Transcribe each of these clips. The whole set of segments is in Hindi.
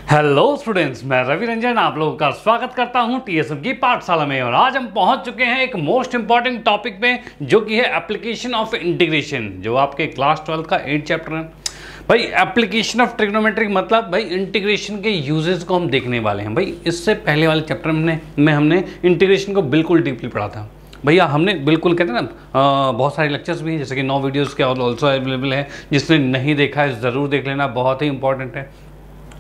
हेलो स्टूडेंट्स, मैं रवि रंजन आप लोगों का स्वागत करता हूं टीएसएम की पाठशाला में। और आज हम पहुंच चुके हैं एक मोस्ट इंपॉर्टेंट टॉपिक पे, जो कि है एप्लीकेशन ऑफ इंटीग्रेशन, जो आपके क्लास 12 का 8 चैप्टर है। भाई एप्लीकेशन ऑफ ट्रिग्नोमेट्री मतलब भाई इंटीग्रेशन के यूजेस को हम देखने वाले हैं। भाई इससे पहले वाले चैप्टर में हमने इंटीग्रेशन को बिल्कुल डीपली पढ़ा था। भैया हमने बिल्कुल कहते हैं ना, बहुत सारे लेक्चर्स भी हैं, जैसे कि 9 वीडियोस के ऑल्सो अवेलेबल है। जिसने नहीं देखा है ज़रूर देख लेना, बहुत ही इंपॉर्टेंट है।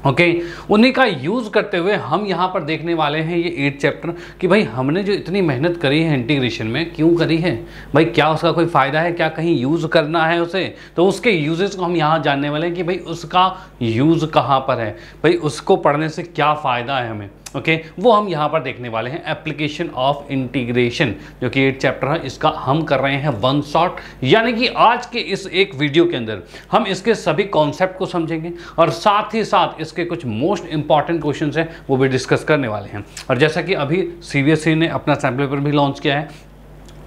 ओके उन्हीं का यूज़ करते हुए हम यहाँ पर देखने वाले हैं ये 8 चैप्टर कि भाई हमने जो इतनी मेहनत करी है इंटीग्रेशन में, क्यों करी है भाई, क्या उसका कोई फ़ायदा है, क्या कहीं यूज़ करना है उसे, तो उसके यूजेस को हम यहाँ जानने वाले हैं कि भाई उसका यूज़ कहाँ पर है, भाई उसको पढ़ने से क्या फ़ायदा है हमें। ओके वो हम यहाँ पर देखने वाले हैं एप्लीकेशन ऑफ इंटीग्रेशन, जो कि 8 चैप्टर है। इसका हम कर रहे हैं वन शॉट, यानी कि आज के इस एक वीडियो के अंदर हम इसके सभी कॉन्सेप्ट को समझेंगे और साथ ही साथ इसके कुछ मोस्ट इंपॉर्टेंट क्वेश्चंस हैं वो भी डिस्कस करने वाले हैं। और जैसा कि अभी सीबीएसई ने अपना सैम्पल पेपर भी लॉन्च किया है,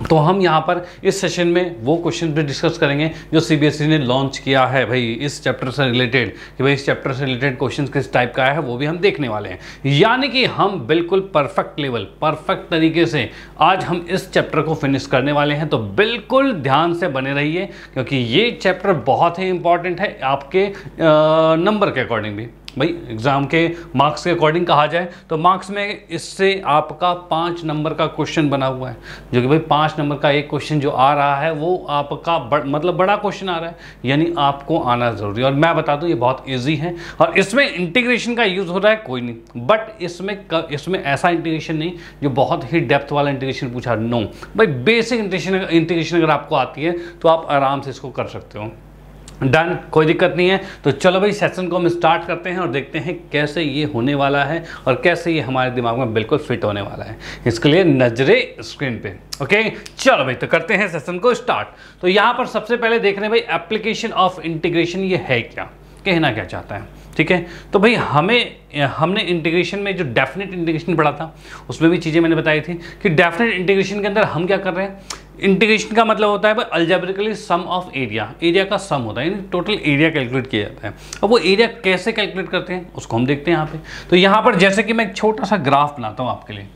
तो हम यहाँ पर इस सेशन में वो क्वेश्चन भी डिस्कस करेंगे जो सीबीएसई ने लॉन्च किया है भाई इस चैप्टर से रिलेटेड, कि भाई इस चैप्टर से रिलेटेड क्वेश्चन किस टाइप का है वो भी हम देखने वाले हैं। यानी कि हम बिल्कुल परफेक्ट लेवल, परफेक्ट तरीके से आज हम इस चैप्टर को फिनिश करने वाले हैं। तो बिल्कुल ध्यान से बने रहिए, क्योंकि ये चैप्टर बहुत ही इंपॉर्टेंट है आपके नंबर के अकॉर्डिंग भी। भाई एग्ज़ाम के मार्क्स के अकॉर्डिंग कहा जाए तो मार्क्स में इससे आपका 5 नंबर का क्वेश्चन बना हुआ है, जो कि भाई 5 नंबर का एक क्वेश्चन जो आ रहा है वो आपका मतलब बड़ा क्वेश्चन आ रहा है, यानी आपको आना ज़रूरी है। और मैं बता दूं ये बहुत इजी है और इसमें इंटीग्रेशन का यूज़ हो रहा है कोई नहीं, बट इसमें ऐसा इंटीग्रेशन नहीं जो बहुत ही डेप्थ वाला इंटीग्रेशन पूछा, नो भाई बेसिक इंटीग्रेशन अगर आपको आती है तो आप आराम से इसको कर सकते हो। डन, कोई दिक्कत नहीं है। तो चलो भाई सेशन को हम स्टार्ट करते हैं और देखते हैं कैसे ये होने वाला है और कैसे ये हमारे दिमाग में बिल्कुल फिट होने वाला है। इसके लिए नजरें स्क्रीन पे। ओके चलो भाई तो करते हैं सेशन को स्टार्ट। तो यहाँ पर सबसे पहले देख रहे हैं भाई एप्लीकेशन ऑफ इंटीग्रेशन ये है क्या, कहना क्या चाहता है। ठीक है, तो भाई हमने इंटीग्रेशन में जो डेफिनेट इंटीग्रेशन पढ़ा था उसमें भी चीज़ें मैंने बताई थी कि डेफिनेट इंटीग्रेशन के अंदर हम क्या कर रहे हैं, इंटीग्रेशन का मतलब होता है भाई algebraically sum of area, area का सम होता है, यानी टोटल एरिया कैलकुलेट किया जाता है। अब वो एरिया कैसे कैलकुलेट करते हैं उसको हम देखते हैं यहाँ पे। तो यहाँ पर जैसे कि मैं एक छोटा सा ग्राफ बनाता हूँ आपके लिए।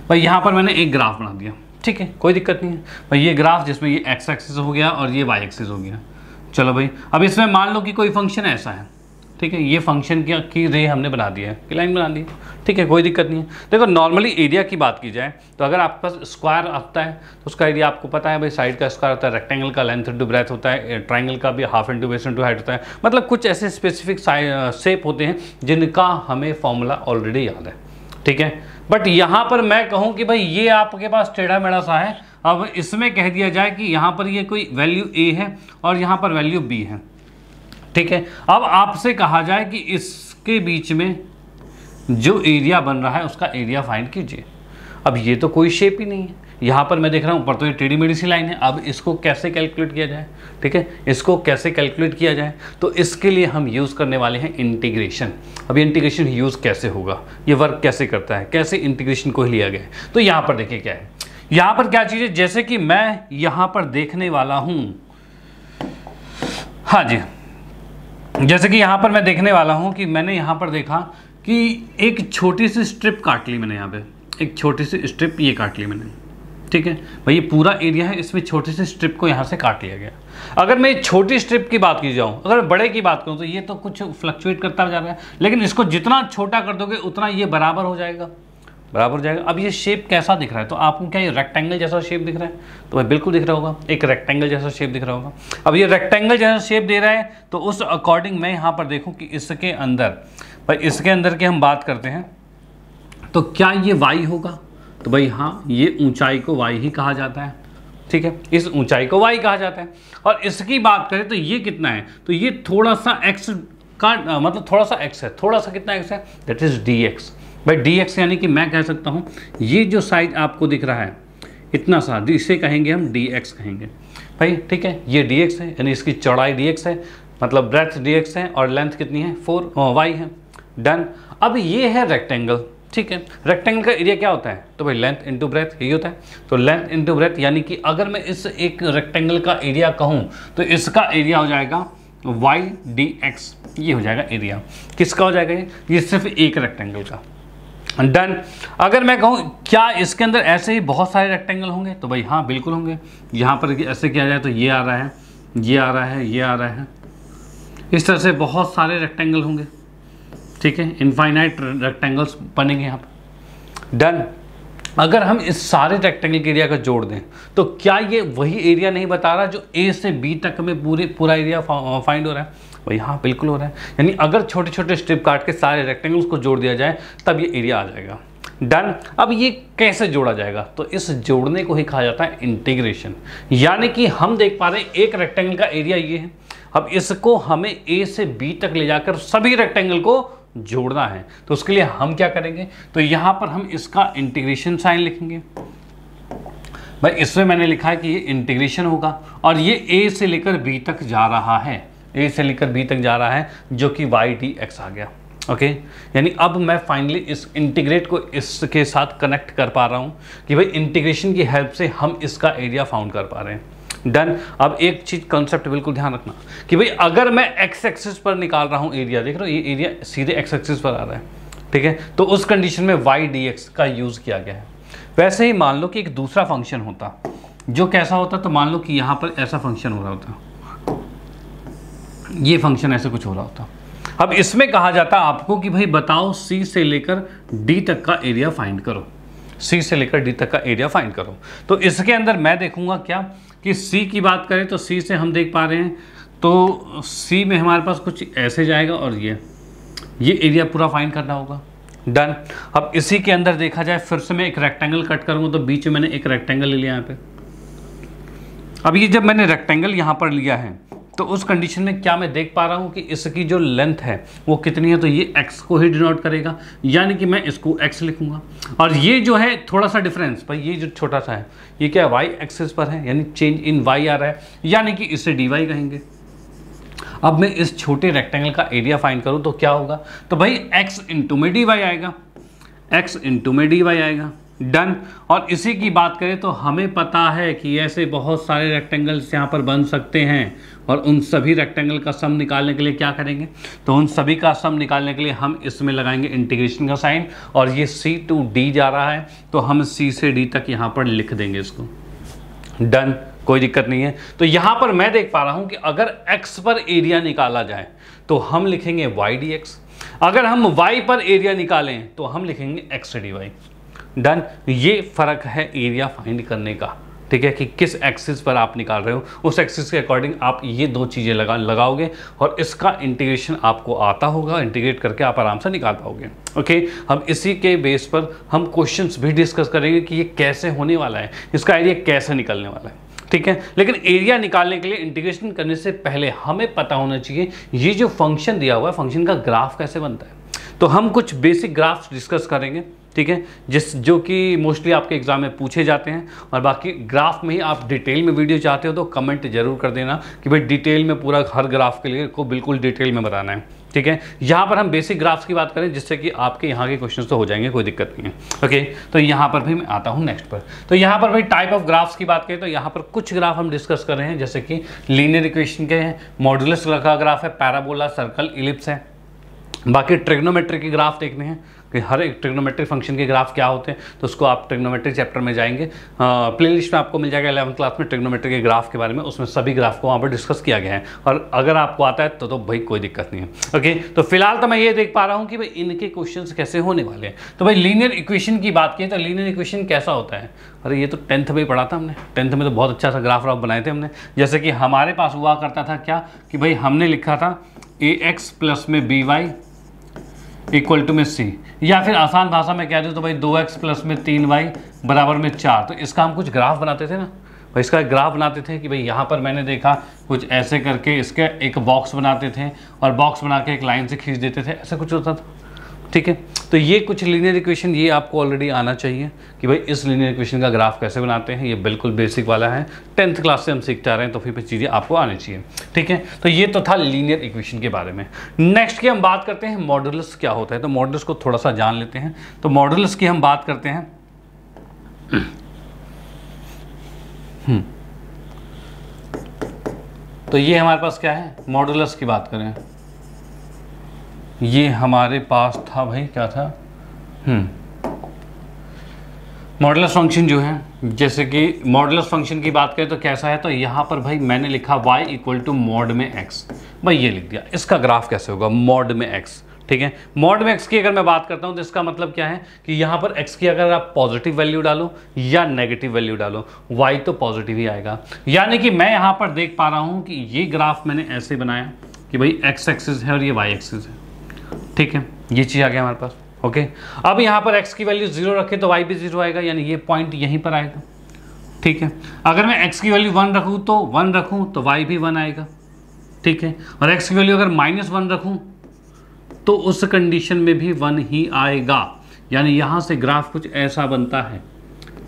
भाई यहाँ पर मैंने एक ग्राफ बना दिया, ठीक है कोई दिक्कत नहीं है भाई। ये ग्राफ जिसमें ये एक्स एक्सिस हो गया और ये वाई एक्सिस हो गया। चलो भाई अब इसमें मान लो कि कोई फंक्शन ऐसा है, ठीक है, ये फंक्शन की रे हमने बना दिया है, कि लाइन बना दी, ठीक है कोई दिक्कत नहीं है। देखो नॉर्मली एरिया की बात की जाए तो अगर आपके पास स्क्वायर आता है तो उसका एरिया आपको पता है भाई, साइड का स्क्वायर होता है, रेक्टेंगल का लेंथ इंटू ब्रेथ होता है, ट्राइंगल का भी half into base into height होता है। मतलब कुछ ऐसे स्पेसिफिक शेप होते हैं जिनका हमें फॉर्मूला ऑलरेडी याद है, ठीक है। बट यहाँ पर मैं कहूँ कि भाई ये आपके पास टेढ़ा मेढ़ा सा है, अब इसमें कह दिया जाए कि यहाँ पर ये कोई वैल्यू ए है और यहाँ पर वैल्यू बी है, ठीक है। अब आपसे कहा जाए कि इसके बीच में जो एरिया बन रहा है उसका एरिया फाइंड कीजिए। अब ये तो कोई शेप ही नहीं है, यहाँ पर मैं देख रहा हूँ ऊपर तो ये टेढ़ी मेढ़ी सी लाइन है। अब इसको कैसे कैलकुलेट किया जाए, ठीक है, इसको कैसे कैलकुलेट किया जाए, तो इसके लिए हम यूज़ करने वाले हैं इंटीग्रेशन। अब इंटीग्रेशन यूज़ कैसे होगा, ये वर्क कैसे करता है, कैसे इंटीग्रेशन को ही लिया गया है। तो यहाँ पर देखिए क्या है, यहाँ पर क्या चीज़ है, जैसे कि मैं यहाँ पर देखने वाला हूँ, हाँ जी, जैसे कि यहाँ पर मैं देखने वाला हूँ कि मैंने यहाँ पर देखा कि एक छोटी सी स्ट्रिप काट ली मैंने, यहाँ पे एक छोटी सी स्ट्रिप ये काट ली मैंने, ठीक है भाई। ये पूरा एरिया है, इसमें छोटी सी स्ट्रिप को यहाँ से काट लिया गया। अगर मैं छोटी स्ट्रिप की बात की जाऊँ, अगर बड़े की बात करूँ तो ये तो कुछ फ्लक्चुएट करता जा रहा है, लेकिन इसको जितना छोटा कर दोगे उतना ये बराबर हो जाएगा, बराबर हो जाएगा। अब ये शेप कैसा दिख रहा है, तो आपको क्या ये रेक्टेंगल जैसा शेप दिख रहा है, तो भाई बिल्कुल दिख रहा होगा, एक रेक्टेंगल जैसा शेप दिख रहा होगा। अब ये रेक्टेंगल जैसा शेप दे रहा है तो उस अकॉर्डिंग मैं यहाँ पर देखूँ कि इसके अंदर, भाई इसके अंदर की हम बात करते हैं तो क्या ये वाई होगा, तो भाई हाँ ये ऊंचाई को वाई ही कहा जाता है, ठीक है, इस ऊंचाई को वाई कहा जाता है। और इसकी बात करें तो ये कितना है, तो ये थोड़ा सा एक्स का मतलब थोड़ा सा एक्स है, थोड़ा सा कितना एक्स है, दैट इज डी एक्स। भाई डी एक्स यानी कि मैं कह सकता हूँ ये जो साइज आपको दिख रहा है इतना सा, इसे कहेंगे हम डी एक्स कहेंगे भाई, ठीक है। ये डी एक्स है यानी इसकी चौड़ाई डी एक्स है, मतलब ब्रेथ डी एक्स है और लेंथ कितनी है 4 वाई है। डन। अब ये है रेक्टेंगल, ठीक है। रेक्टेंगल का एरिया क्या होता है, तो भाई लेंथ इंटू ब्रेथ यही होता है। तो लेंथ इंटू ब्रेथ यानी कि अगर मैं इस एक रेक्टेंगल का एरिया कहूँ तो इसका एरिया हो जाएगा वाई डी एक्स, ये हो जाएगा एरिया। किसका हो जाएगा ये सिर्फ एक रेक्टेंगल का। डन। अगर मैं कहूँ क्या इसके अंदर ऐसे ही बहुत सारे रेक्टेंगल होंगे, तो भाई हाँ बिल्कुल होंगे। यहाँ पर ऐसे किया जाए तो ये आ रहा है, ये आ रहा है, ये आ रहा है, इस तरह से बहुत सारे रेक्टेंगल होंगे। ठीक है, इनफाइनाइट रेक्टेंगल्स बनेंगे यहाँ पर। डन। अगर हम इस सारे रेक्टेंगल के एरिया का जोड़ दें तो क्या ये वही एरिया नहीं बता रहा जो ए से बी तक में पूरा एरिया फाइंड हो रहा है? भाई हाँ बिल्कुल हो रहा है। यानी अगर छोटे छोटे स्ट्रिप काट के सारे रेक्टेंगल्स को जोड़ दिया जाए तब ये एरिया आ जाएगा। डन। अब ये कैसे जोड़ा जाएगा? तो इस जोड़ने को ही कहा जाता है इंटीग्रेशन। यानी कि हम देख पा रहे हैं एक रेक्टेंगल का एरिया ये है, अब इसको हमें ए से बी तक ले जाकर सभी रेक्टेंगल को जोड़ना है। तो उसके लिए हम क्या करेंगे, तो यहां पर हम इसका इंटीग्रेशन साइन लिखेंगे। भाई इसमें मैंने लिखा है कि ये इंटीग्रेशन होगा और ये ए से लेकर बी तक जा रहा है, ए से लेकर बी तक जा रहा है, जो कि वाई डी एक्स आ गया। ओके, यानी अब मैं फाइनली इस इंटीग्रेट को इसके साथ कनेक्ट कर पा रहा हूं कि भाई इंटीग्रेशन की हेल्प से हम इसका एरिया फाउंड कर पा रहे हैं। डन। अब एक चीज कंसेप्ट बिल्कुल ध्यान रखना कि भाई अगर मैं एक्स एक्सिस पर निकाल रहा हूं एरिया, देख रहे हो ये एरिया सीधे एक्स एक्सिस पर आ रहा है, ठीक है, तो उस कंडीशन में वाई डी एक्स का यूज किया गया है। वैसे ही मान लो कि एक दूसरा फंक्शन होता जो कैसा होता, तो मान लो कि यहां पर ऐसा फंक्शन हो रहा होता, ये फंक्शन ऐसे कुछ हो रहा होता। अब इसमें कहा जाता आपको कि भाई बताओ सी से लेकर डी तक का एरिया फाइंड करो, सी से लेकर डी तक का एरिया फाइंड करो। तो इसके अंदर मैं देखूंगा क्या कि सी की बात करें तो सी से हम देख पा रहे हैं तो सी में हमारे पास कुछ ऐसे जाएगा और ये एरिया पूरा फाइंड करना होगा। डन। अब इसी के अंदर देखा जाए फिर से मैं एक रेक्टेंगल कट करूंगा, तो बीच में मैंने एक रेक्टेंगल ले लिया यहाँ पे। अब ये जब मैंने रेक्टेंगल यहाँ पर लिया है तो उस कंडीशन में क्या मैं देख पा रहा हूँ कि इसकी जो लेंथ है वो कितनी है, तो ये x को ही डिनोट करेगा, यानी कि मैं इसको x लिखूंगा। और ये जो है थोड़ा सा डिफरेंस, भाई ये जो छोटा सा है ये क्या y एक्सिस पर है, यानी चेंज इन y आ रहा है, यानी कि इसे dy कहेंगे। अब मैं इस छोटे रेक्टेंगल का एरिया फाइंड करूँ तो क्या होगा, तो भाई x इंटू में dy आएगा, x इंटू में dy आएगा। डन। और इसी की बात करें तो हमें पता है कि ऐसे बहुत सारे रेक्टेंगल्स यहाँ पर बन सकते हैं और उन सभी रेक्टेंगल का सम निकालने के लिए क्या करेंगे, तो उन सभी का सम निकालने के लिए हम इसमें लगाएंगे इंटीग्रेशन का साइन। और ये c टू d जा रहा है तो हम c से d तक यहाँ पर लिख देंगे इसको। डन, कोई दिक्कत नहीं है। तो यहाँ पर मैं देख पा रहा हूँ कि अगर x पर एरिया निकाला जाए तो हम लिखेंगे y dx, अगर हम y पर एरिया निकालें तो हम लिखेंगे x dy। डन। ये फर्क है एरिया फाइंड करने का, ठीक है, कि किस एक्सिस पर आप निकाल रहे हो, उस एक्सिस के अकॉर्डिंग आप ये दो चीज़ें लगाओगे और इसका इंटीग्रेशन आपको आता होगा, इंटीग्रेट करके आप आराम से निकाल पाओगे। ओके, हम इसी के बेस पर हम क्वेश्चंस भी डिस्कस करेंगे कि ये कैसे होने वाला है, इसका एरिया कैसे निकलने वाला है, ठीक है। लेकिन एरिया निकालने के लिए इंटीग्रेशन करने से पहले हमें पता होना चाहिए ये जो फंक्शन दिया हुआ है फंक्शन का ग्राफ कैसे बनता है। तो हम कुछ बेसिक ग्राफ्स डिस्कस करेंगे, ठीक है, जो कि मोस्टली आपके एग्जाम में पूछे जाते हैं। और बाकी ग्राफ में ही आप डिटेल में वीडियो चाहते हो तो कमेंट जरूर कर देना कि भाई डिटेल में पूरा हर ग्राफ के लिए को बिल्कुल डिटेल में बताना है, ठीक है। यहाँ पर हम बेसिक ग्राफ्स की बात करें जिससे कि आपके यहाँ के क्वेश्चंस तो हो जाएंगे, कोई दिक्कत नहीं है। ओके, तो यहाँ पर भी मैं आता हूँ नेक्स्ट पर। तो यहाँ पर भाई टाइप ऑफ ग्राफ्स की बात करें तो यहाँ पर कुछ ग्राफ हम डिस्कस कर रहे हैं, जैसे कि लीनियर इक्वेशन के हैं, मॉडुलस का ग्राफ है, पैराबोला, सर्कल, इलिप्स है। बाकी ट्रिग्नोमेट्री के ग्राफ देखने हैं कि हर एक ट्रिग्नोमेट्रिक फंक्शन के ग्राफ क्या होते हैं, तो उसको आप ट्रिग्नोमेट्री चैप्टर में जाएंगे, प्लेलिस्ट में आपको मिल जाएगा 11th क्लास में ट्रिग्नोमेट्री के ग्राफ के बारे में, उसमें सभी ग्राफ को वहाँ पर डिस्कस किया गया है। और अगर आपको आता है तो भाई कोई दिक्कत नहीं है। ओके, तो फिलहाल तो मैं ये देख पा रहा हूँ कि भाई इनके क्वेश्चन कैसे होने वाले हैं। तो भाई लीनियर इक्वेशन की बात की तो लीनियर इक्वेशन कैसा होता है, अरे ये तो 10th में ही पढ़ा था हमने, 10th में तो बहुत अच्छा सा ग्राफ बनाए थे हमने। जैसे कि हमारे पास हुआ करता था क्या कि भाई हमने लिखा था ax प्लस में by इक्वल टू में c, या फिर आसान भाषा में कह दूँ तो भाई 2x प्लस में 3y बराबर में 4। तो इसका हम कुछ ग्राफ बनाते थे ना भाई, इसका ग्राफ बनाते थे कि भाई यहाँ पर मैंने देखा कुछ ऐसे करके इसके एक बॉक्स बनाते थे और बॉक्स बना के एक लाइन से खींच देते थे, ऐसा कुछ होता था, ठीक है। तो ये कुछ लीनियर इक्वेशन ये आपको ऑलरेडी आना चाहिए कि भाई इस लीनियर इक्वेशन का ग्राफ कैसे बनाते हैं, ये बिल्कुल बेसिक वाला है, 10th क्लास से हम सीखते आ रहे हैं, तो फिर चीज़ें आपको आनी चाहिए, ठीक है। तो ये तो था लीनियर इक्वेशन के बारे में। नेक्स्ट की हम बात करते हैं मॉडुलस क्या होता है, तो मॉडुलस को थोड़ा सा जान लेते हैं। तो मॉडुलस की हम बात करते हैं, तो ये हमारे पास क्या है, मॉडुलस की बात करें, ये हमारे पास था भाई क्या था, मॉडुलस फंक्शन जो है, जैसे कि मॉडुलस फंक्शन की बात करें तो कैसा है, तो यहाँ पर भाई मैंने लिखा y इक्वल टू मॉड में x, भाई ये लिख दिया। इसका ग्राफ कैसे होगा, मॉड में x, ठीक है। मॉड में x की अगर मैं बात करता हूँ तो इसका मतलब क्या है कि यहाँ पर x की अगर आप पॉजिटिव वैल्यू डालो या नेगेटिव वैल्यू डालो, y तो पॉजिटिव ही आएगा। यानी कि मैं यहाँ पर देख पा रहा हूँ कि ये ग्राफ मैंने ऐसे बनाया कि भाई x एक्सिस है और ये y एक्सिस है, ठीक है, ये चीज़ आ गया हमारे पास। ओके, अब यहाँ पर x की वैल्यू 0 रखे तो y भी 0 आएगा, यानी ये पॉइंट यहीं पर आएगा, ठीक है। अगर मैं x की वैल्यू 1 रखूँ तो 1 रखूँ तो y भी 1 आएगा, ठीक है। और x की वैल्यू अगर -1 रखूँ तो उस कंडीशन में भी 1 ही आएगा, यानी यहाँ से ग्राफ कुछ ऐसा बनता है,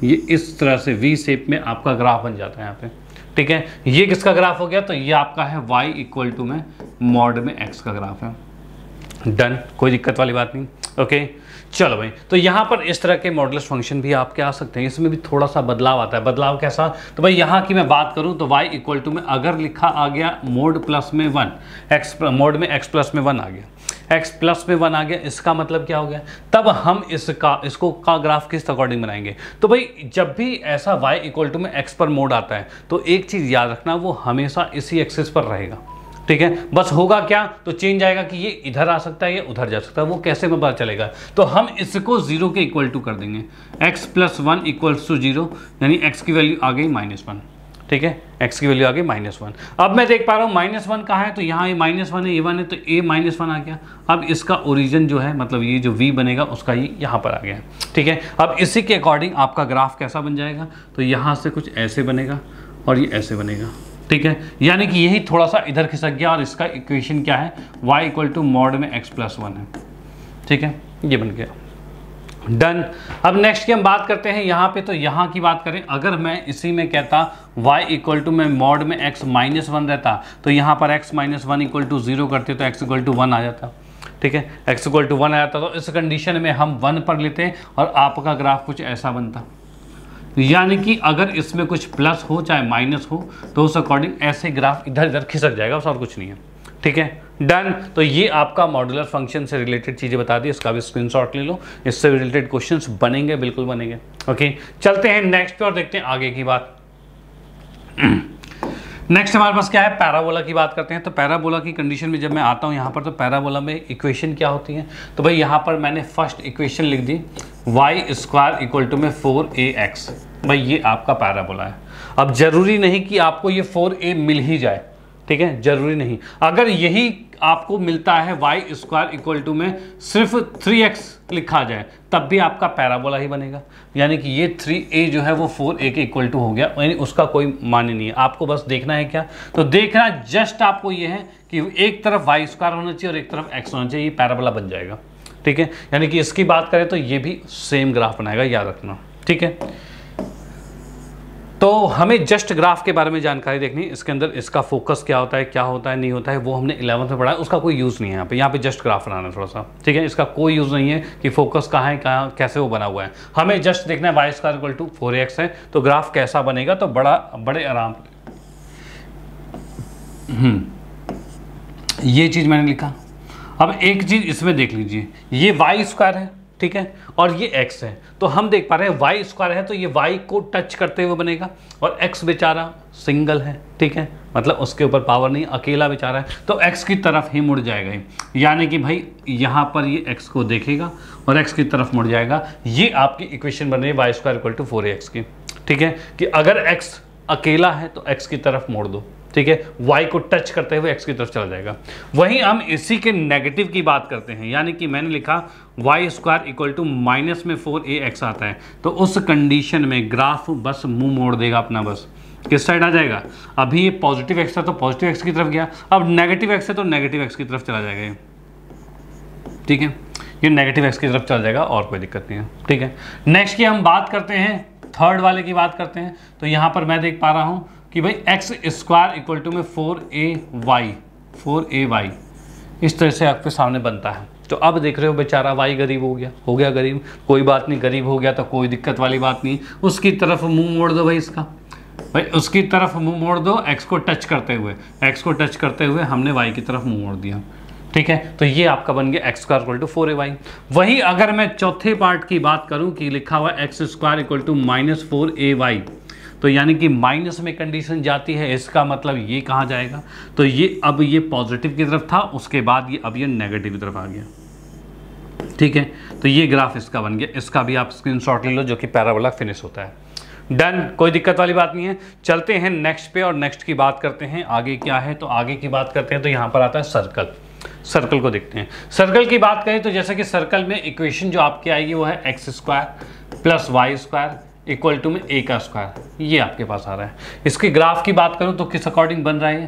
ये इस तरह से V शेप में आपका ग्राफ बन जाता है यहाँ पे, ठीक है। ये किसका ग्राफ हो गया, तो ये आपका है y इक्वल टू में मॉड में x का ग्राफ है। डन, कोई दिक्कत वाली बात नहीं। ओके, चलो भाई, तो यहाँ पर इस तरह के मॉडुलस फंक्शन भी आपके आ सकते हैं, इसमें भी थोड़ा सा बदलाव आता है। बदलाव कैसा, तो भाई यहाँ की मैं बात करूँ तो y इक्वल टू में अगर लिखा आ गया मोड प्लस में 1, x मोड में x प्लस में 1 आ गया, x प्लस में 1 आ गया, इसका मतलब क्या हो गया, तब हम इसको का ग्राफ किस अकॉर्डिंग बनाएंगे। तो भाई जब भी ऐसा y इक्वल टू में x पर मोड आता है तो एक चीज़ याद रखना, वो हमेशा इसी एक्सिस पर रहेगा, ठीक है। बस होगा क्या, तो चेंज आएगा कि ये इधर आ सकता है या उधर जा सकता है, वो कैसे में पता चलेगा, तो हम इसको 0 के इक्वल टू कर देंगे, x प्लस 1 इक्वल्स टू 0, यानी x की वैल्यू आ गई -1, ठीक है, x की वैल्यू आ गई -1। अब मैं देख पा रहा हूँ -1 कहाँ है, तो यहाँ ये -1 है, ये 1 है, तो a -1 आ गया। अब इसका ओरिजिन जो है, मतलब ये जो v बनेगा उसका ये यहाँ पर आ गया, ठीक है। अब इसी के अकॉर्डिंग आपका ग्राफ कैसा बन जाएगा, तो यहाँ से कुछ ऐसे बनेगा और ये ऐसे बनेगा, ठीक है। यानी कि यही थोड़ा सा इधर खिसक गया और इसका इक्वेशन क्या है, y इक्वल टू मॉड में x प्लस 1 है, ठीक है, ये बन गया। डन। अब नेक्स्ट की हम बात करते हैं यहाँ पे, तो यहाँ की बात करें, अगर मैं इसी में कहता y इक्वल टू में मॉड में x -1 रहता, तो यहाँ पर x -1 इक्वल टू 0 करते तो x इक्वल टू 1 आ जाता, ठीक है, x इक्वल टू 1 आ जाता। तो इस कंडीशन में हम 1 पर लेते और आपका ग्राफ कुछ ऐसा बनता, यानी कि अगर इसमें कुछ प्लस हो चाहे माइनस हो तो उस अकॉर्डिंग ऐसे ग्राफ इधर इधर खिसक जाएगा, और कुछ नहीं है, ठीक है। डन। तो ये आपका मॉड्यूलर फंक्शन से रिलेटेड चीज़ें बता दी, इसका भी स्क्रीनशॉट ले लो, इससे रिलेटेड क्वेश्चंस बनेंगे, बिल्कुल बनेंगे। ओके, चलते हैं नेक्स्ट पे और देखते हैं आगे की बात। नेक्स्ट हमारे पास क्या है, पैराबोला की बात करते हैं। तो पैराबोला की कंडीशन में जब मैं आता हूँ यहाँ पर, तो पैराबोला में इक्वेशन क्या होती है, तो भाई यहाँ पर मैंने फर्स्ट इक्वेशन लिख दी y² इक्वल टू में 4ax, भाई ये आपका पैराबोला है। अब जरूरी नहीं कि आपको ये 4a मिल ही जाए, ठीक है, जरूरी नहीं। अगर यही आपको मिलता है y² इक्वल टू में सिर्फ 3x लिखा जाए, तब भी आपका पैराबोला ही बनेगा, यानी कि ये 3a जो है वो 4a के इक्वल टू हो गया, यानी उसका कोई मान्य नहीं है। आपको बस देखना है क्या, तो देखना जस्ट आपको ये है कि एक तरफ y² होना चाहिए और एक तरफ x होना चाहिए, ये पैराबोला बन जाएगा, ठीक है। यानी कि इसकी बात करें तो ये भी सेम ग्राफ बनाएगा, याद रखना, ठीक है। तो हमें जस्ट ग्राफ के बारे में जानकारी देखनी, इसके अंदर इसका फोकस क्या होता है नहीं होता है, वो हमने 11th में पढ़ा है, उसका कोई यूज़ नहीं है यहाँ पे जस्ट ग्राफ बनाना है थोड़ा सा, ठीक है। इसका कोई यूज़ नहीं है कि फोकस कहाँ है, कहाँ कैसे वो बना हुआ है, हमें जस्ट देखना है y² इक्वल टू 4ax है, तो ग्राफ कैसा बनेगा, तो बड़े आराम ये चीज़ मैंने लिखा। अब एक चीज़ इसमें देख लीजिए, ये y² है, ठीक है, और ये x है, तो हम देख पा रहे हैं y² है तो ये y को टच करते हुए बनेगा, और x बेचारा सिंगल है, ठीक है, मतलब उसके ऊपर पावर नहीं, अकेला बेचारा है, तो x की तरफ ही मुड़ जाएगा, यानी कि भाई यहाँ पर ये x को देखेगा और x की तरफ मुड़ जाएगा। ये आपकी इक्वेशन बन रही है y² इक्वल टू 4ax की, ठीक है, कि अगर x अकेला है तो x की तरफ मोड़ दो, ठीक है, y को टच करते हुए x की तरफ चला जाएगा। वहीं हम इसी के नेगेटिव की बात करते हैं, यानी कि मैंने लिखा y² इक्वल टू माइनस में 4ax आता है, तो उस कंडीशन में ग्राफ बस मुंह मोड़ देगा अपना, बस किस साइड आ जाएगा। अभी ये पॉजिटिव x था तो पॉजिटिव x की तरफ गया, अब नेगेटिव x है तो नेगेटिव x की तरफ चला जाएगा ये, ठीक है, ये नेगेटिव x की तरफ चला जाएगा, और कोई दिक्कत नहीं है, ठीक है। नेक्स्ट की हम बात करते हैं, थर्ड वाले की बात करते हैं। तो यहाँ पर मैं देख पा रहा हूँ कि भाई x² इक्वल टू में 4ay इस तरह से आपके सामने बनता है। तो अब देख रहे हो बेचारा y गरीब हो गया गरीब, कोई बात नहीं, गरीब हो गया तो कोई दिक्कत वाली बात नहीं, उसकी तरफ मुंह मोड़ दो भाई इसका, भाई उसकी तरफ मुंह मोड़ दो एक्स को टच करते हुए, एक्स को टच करते हुए हमने वाई की तरफ मुंह मोड़ दिया, ठीक है। तो ये आपका बन गया x square equal to 4ay। वही अगर मैं चौथे पार्ट की बात करूं कि लिखा हुआ x square equal to -4ay, तो यानी कि माइनस में कंडीशन जाती है, इसका मतलब ये कहाँ जाएगा, तो ये अब ये पॉजिटिव की तरफ था, उसके बाद ये अब ये नेगेटिव की तरफ आ गया, ठीक है। तो ये ग्राफ इसका बन गया, इसका भी आप स्क्रीनशॉट ले लो जो कि पैराबोला फिनिश होता है। डन, कोई दिक्कत वाली बात नहीं है। चलते हैं नेक्स्ट पे और नेक्स्ट की बात करते हैं। आगे क्या है, तो आगे की बात करते हैं तो यहाँ पर आता है सर्कल। सर्कल को देखते हैं। सर्कल की बात करें तो जैसे कि सर्कल में इक्वेशन जो आपकी आएगी वो है X square plus Y square equal to में ए का स्क्वायर, ये आपके पास आ रहा है। इसके ग्राफ की बात करूँ तो किस अकॉर्डिंग बन रहा है,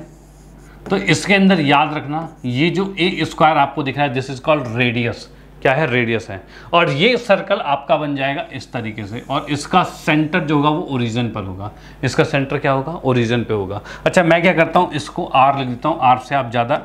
तो इसके अंदर याद रखना ये जो ए स्क्वायर आपको दिख रहा है दिस इज कॉल्ड रेडियस, क्या है, रेडियस है। और ये सर्कल आपका बन जाएगा इस तरीके से, और इसका सेंटर जो होगा वो ओरिजिन पर होगा। इसका सेंटर क्या होगा, ओरिजिन पे होगा। अच्छा मैं क्या करता हूँ, इसको आर लिख देता हूँ, आर से आप ज़्यादा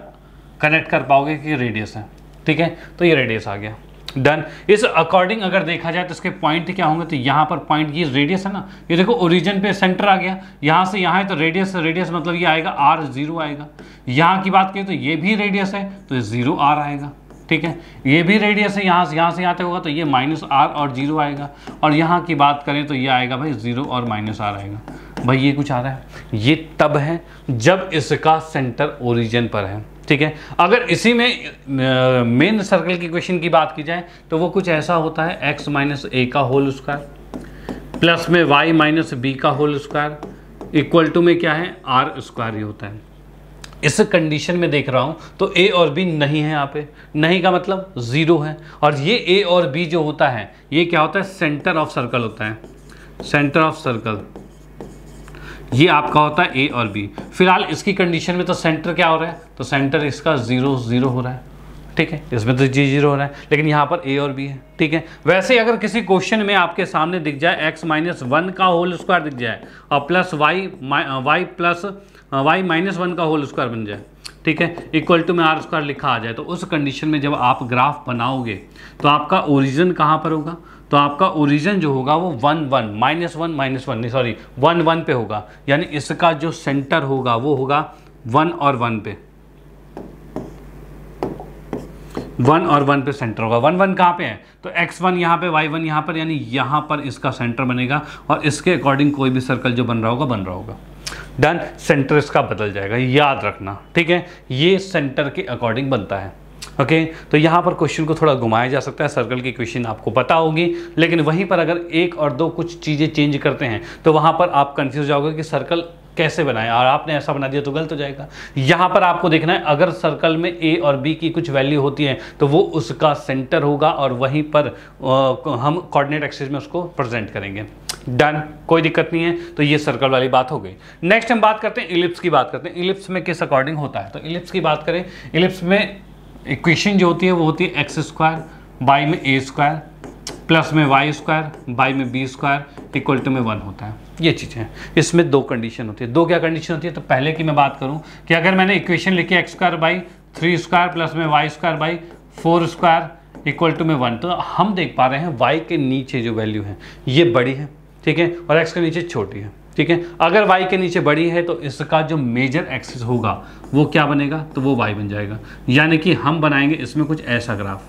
कनेक्ट कर पाओगे कि रेडियस है, ठीक है। तो ये रेडियस आ गया, डन। इस अकॉर्डिंग अगर देखा जाए तो इसके पॉइंट क्या होंगे, तो यहाँ पर पॉइंट ये रेडियस है ना, ये देखो ओरिजिन पे सेंटर आ गया, यहाँ से यहाँ है तो रेडियस, रेडियस मतलब ये आएगा आर, 0 आएगा। यहाँ की बात करें तो ये भी रेडियस है तो ये 0 आर आएगा, ठीक है। ये भी रेडियस है, यहाँ से यहाँ तक होगा तो ये -r और 0 आएगा। और यहाँ की बात करें तो ये आएगा भाई 0 और -r आएगा। भाई ये कुछ आ रहा है, ये तब है जब इसका सेंटर ओरिजिन पर है, ठीक है। अगर इसी में मेन सर्कल की क्वेश्चन की बात की जाए तो वो कुछ ऐसा होता है x माइनस a का होल स्क्वायर प्लस में y माइनस b का होल स्क्वायर इक्वल टू में क्या है r स्क्वायर ही होता है। इस कंडीशन में देख रहा हूं तो a और b नहीं है, यहाँ पे नहीं का मतलब 0 है। और ये a और b जो होता है ये क्या होता है, सेंटर ऑफ सर्कल होता है, सेंटर ऑफ सर्कल ये आपका होता है a और b। फिलहाल इसकी कंडीशन में तो सेंटर क्या हो रहा है, तो सेंटर इसका 0 0 हो रहा है, ठीक है। इसमें तो जी 0 हो रहा है, लेकिन यहाँ पर a और b है, ठीक है। वैसे अगर किसी क्वेश्चन में आपके सामने दिख जाए x माइनस 1 का होल स्क्वायर दिख जाए और plus y plus y minus 1 का होल स्क्वायर बन जाए, ठीक है, इक्वल टू में r स्क्वायर लिखा आ जाए, तो उस कंडीशन में जब आप ग्राफ बनाओगे तो आपका ओरिजिन कहाँ पर होगा, तो आपका ओरिजिन जो होगा वो 1 1 पे होगा। यानी इसका जो सेंटर होगा वो होगा 1 और 1 पे, 1 और 1 पे सेंटर होगा। 1 1 कहाँ पे है, तो x1 यहाँ पे, y1 यहाँ पर, यानी यहाँ पर इसका सेंटर बनेगा और इसके अकॉर्डिंग कोई भी सर्कल जो बन रहा होगा। डन, सेंटर इसका बदल जाएगा, याद रखना, ठीक है। ये सेंटर के अकॉर्डिंग बनता है, ओके। तो यहाँ पर क्वेश्चन को थोड़ा घुमाया जा सकता है, सर्कल की क्वेश्चन आपको पता होगी, लेकिन वहीं पर अगर एक और दो कुछ चीज़ें चेंज करते हैं तो वहाँ पर आप कंफ्यूज जाओगे कि सर्कल कैसे बनाएं, और आपने ऐसा बना दिया तो गलत हो जाएगा। यहाँ पर आपको देखना है अगर सर्कल में a और b की कुछ वैल्यू होती है तो वो उसका सेंटर होगा और वहीं पर हम कोऑर्डिनेट एक्सिस में उसको प्रेजेंट करेंगे। डन, कोई दिक्कत नहीं है। तो ये सर्कल वाली बात हो गई। नेक्स्ट हम बात करते हैं इलिप्स की बात करते हैं। इलिप्स में किस अकॉर्डिंग होता है, तो इलिप्स की बात करें, इलिप्स में इक्वेशन जो होती है वो होती है एक्स स्क्वायर बाई में ए स्क्वायर प्लस में वाई स्क्वायर बाई में बी स्क्वायर इक्वल टू में 1 होता है। ये चीज़ें हैं, इसमें दो कंडीशन होती है। दो क्या कंडीशन होती है, तो पहले की मैं बात करूं कि अगर मैंने इक्वेशन लिखी X square by 3 square plus में Y square by 4 square equal to में 1, तो हम देख पा रहे हैं वाई के नीचे जो वैल्यू है ये बड़ी है, ठीक है, और एक्स के नीचे छोटी है, ठीक है। अगर y के नीचे बड़ी है तो इसका जो मेजर एक्सिस होगा वो क्या बनेगा, तो वो y बन जाएगा। यानी कि हम बनाएंगे इसमें कुछ ऐसा ग्राफ,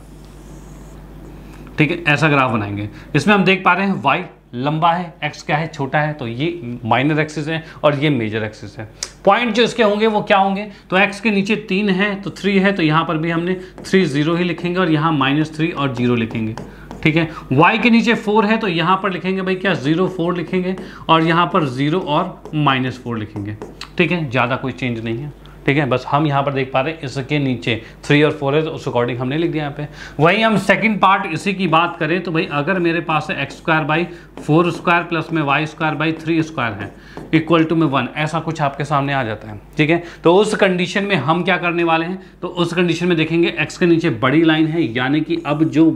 ठीक है, ऐसा ग्राफ बनाएंगे। इसमें हम देख पा रहे हैं y लंबा है, x क्या है, छोटा है, तो ये माइनर एक्सिस है और ये मेजर एक्सिस है। पॉइंट जो इसके होंगे वो क्या होंगे, तो x के नीचे 3 है तो 3 है, तो यहाँ पर भी हमने 3 0 ही लिखेंगे और यहाँ -3 और 0 लिखेंगे, ठीक है। y के नीचे 4 है तो यहाँ पर लिखेंगे भाई क्या 0 4 लिखेंगे और यहाँ पर 0 और -4 लिखेंगे, ठीक है। ज़्यादा कोई चेंज नहीं है, ठीक है। बस हम यहाँ पर देख पा रहे हैं इसके नीचे 3 और 4 है तो उस अकॉर्डिंग हमने लिख दिया यहाँ पे। वहीं हम सेकंड पार्ट इसी की बात करें तो भाई अगर मेरे पास है X square by 4 square plus में वाई स्क्वायर बाई 3 स्क्वायर है इक्वल टू में 1, ऐसा कुछ आपके सामने आ जाता है, ठीक है। तो उस कंडीशन में हम क्या करने वाले हैं, तो उस कंडीशन में देखेंगे एक्स के नीचे बड़ी लाइन है, यानी कि अब जो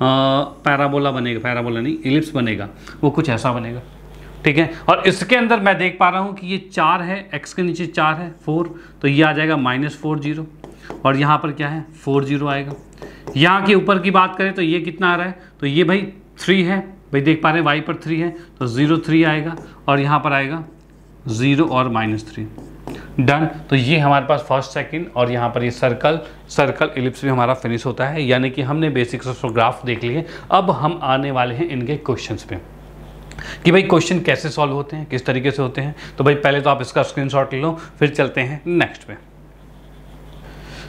पैराबोला बनेगा, पैराबोला नहीं इलिप्स बनेगा, वो कुछ ऐसा बनेगा, ठीक है। और इसके अंदर मैं देख पा रहा हूँ कि ये 4 है, x के नीचे 4 है 4, तो ये आ जाएगा -4 0 और यहाँ पर क्या है 4 0 आएगा। यहाँ के ऊपर की बात करें तो ये कितना आ रहा है, तो ये भाई 3 है, भाई देख पा रहे हैं y पर 3 है तो 0 3 आएगा और यहाँ पर आएगा 0 और -3। डन। तो ये हमारे पास फर्स्ट सेकंड और यहाँ पर ये सर्कल इलिप्स भी हमारा फिनिश होता है। यानी कि हमने बेसिक्स ऑफ ग्राफ देख लिए। अब हम आने वाले हैं इनके क्वेश्चंस पे कि भाई क्वेश्चन कैसे सॉल्व होते हैं, किस तरीके से होते हैं। तो भाई पहले तो आप इसका स्क्रीनशॉट ले लो, फिर चलते हैं नेक्स्ट पे।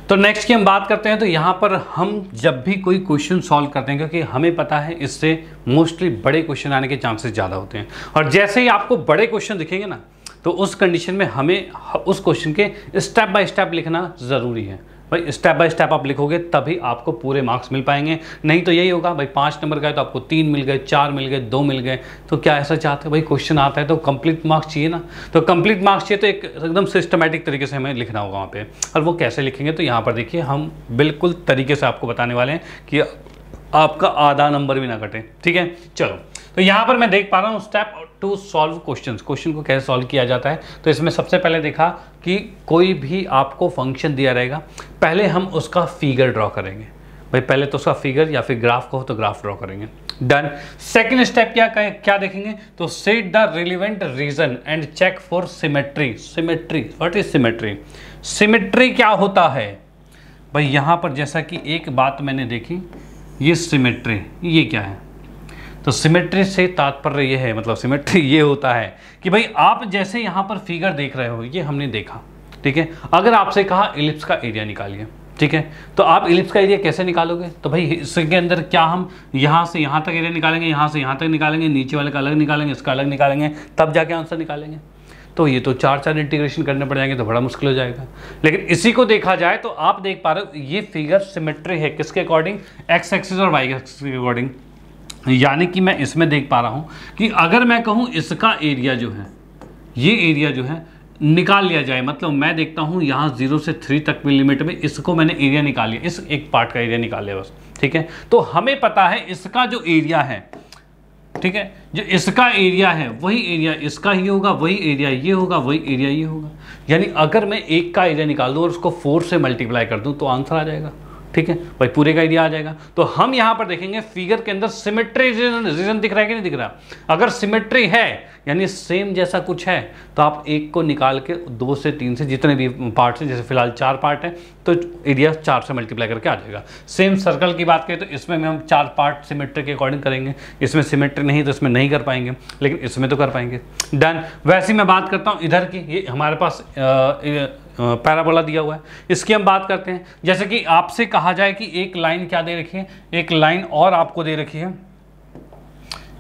तो नेक्स्ट की हम बात करते हैं। तो यहाँ पर हम जब भी कोई क्वेश्चन सॉल्व करते हैं, क्योंकि हमें पता है इससे मोस्टली बड़े क्वेश्चन आने के चांसेस ज़्यादा होते हैं, और जैसे ही आपको बड़े क्वेश्चन दिखेंगे ना, तो उस कंडीशन में हमें उस क्वेश्चन के स्टेप बाय स्टेप लिखना ज़रूरी है। भाई स्टेप बाय स्टेप आप लिखोगे तभी आपको पूरे मार्क्स मिल पाएंगे। नहीं तो यही होगा भाई 5 नंबर का है तो आपको 3 मिल गए, 4 मिल गए, 2 मिल गए। तो क्या ऐसा चाहते हैं भाई, क्वेश्चन आता है तो कंप्लीट मार्क्स चाहिए ना। तो कंप्लीट मार्क्स चाहिए तो एकदम सिस्टमैटिक तरीके से हमें लिखना होगा वहाँ पे। और वो कैसे लिखेंगे, तो यहाँ पर देखिए हम बिल्कुल तरीके से आपको बताने वाले हैं कि आपका आधा नंबर भी ना कटे। ठीक है, चलो। तो यहाँ पर मैं देख पा रहा हूँ स्टेप टू सॉल्व क्वेश्चन को कैसे सॉल्व किया जाता है। तो इसमें सबसे पहले देखा कि कोई भी आपको फंक्शन दिया रहेगा, पहले हम उसका फिगर ड्रॉ करेंगे। भाई पहले तो उसका फिगर या फिर ग्राफ को तो ग्राफ ड्रॉ करेंगे। डन। सेकंड स्टेप क्या देखेंगे, तो set the relevant region and check for symmetry. What is symmetry? Symmetry क्या होता है भाई? यहाँ पर जैसा कि एक बात मैंने देखी, ये सिमेट्री, ये क्या है? तो सिमेट्री से तात्पर्य ये है, मतलब सिमेट्री ये होता है कि भाई आप जैसे यहाँ पर फिगर देख रहे हो, ये हमने देखा, ठीक है। अगर आपसे कहा इलिप्स का एरिया निकालिए, ठीक है, तो आप इलिप्स का एरिया कैसे निकालोगे? तो भाई इसके अंदर क्या हम यहाँ से यहाँ तक एरिया निकालेंगे, यहाँ से यहाँ तक निकालेंगे, नीचे वाले का अलग निकालेंगे, इसका अलग निकालेंगे, तब जाके आंसर निकालेंगे। तो ये तो 4 इंटीग्रेशन करने पड़ जाएंगे, तो बड़ा मुश्किल हो जाएगा। लेकिन इसी को देखा जाए तो आप देख पा रहे हो ये फिगर सिमेट्री है, किसके अकॉर्डिंग? एक्स एक्सिस और वाई एक्सिस के अकॉर्डिंग। यानी कि मैं इसमें देख पा रहा हूं कि अगर मैं कहूं इसका एरिया जो है, ये एरिया जो है निकाल लिया जाए, मतलब मैं देखता हूं यहां 0 से 3 तक की लिमिट में इसको मैंने एरिया निकाल लिया, इस एक पार्ट का एरिया निकाल लिया बस, ठीक है। तो हमें पता है इसका जो एरिया है, ठीक है, जो इसका एरिया है वही एरिया इसका ही होगा, वही एरिया ये होगा, वही एरिया ये होगा। यानी अगर मैं एक का एरिया निकाल दूं और उसको 4 से मल्टीप्लाई कर दूं तो आंसर आ जाएगा, ठीक है भाई, पूरे का एरिया आ जाएगा। तो हम यहां पर देखेंगे फिगर के अंदर सिमेट्री रीजन दिख रहा है कि नहीं दिख रहा। अगर सिमेट्री है यानी सेम जैसा कुछ है, तो आप एक को निकाल के 2 से 3 से जितने भी पार्ट्स हैं, जैसे फिलहाल 4 पार्ट है तो एरिया 4 से मल्टीप्लाई करके आ जाएगा। सेम सर्कल की बात करें तो इसमें हम 4 पार्ट सिमेट्री के अकॉर्डिंग करेंगे, इसमें सिमेट्री नहीं तो इसमें नहीं कर पाएंगे, लेकिन इसमें तो कर पाएंगे। डन। वैसे मैं बात करता हूँ इधर की, ये हमारे पास पैराबोला दिया हुआ है, इसकी हम बात करते हैं। जैसे कि आपसे कहा जाए कि एक लाइन क्या दे रखी है, एक लाइन और आपको दे रखी है,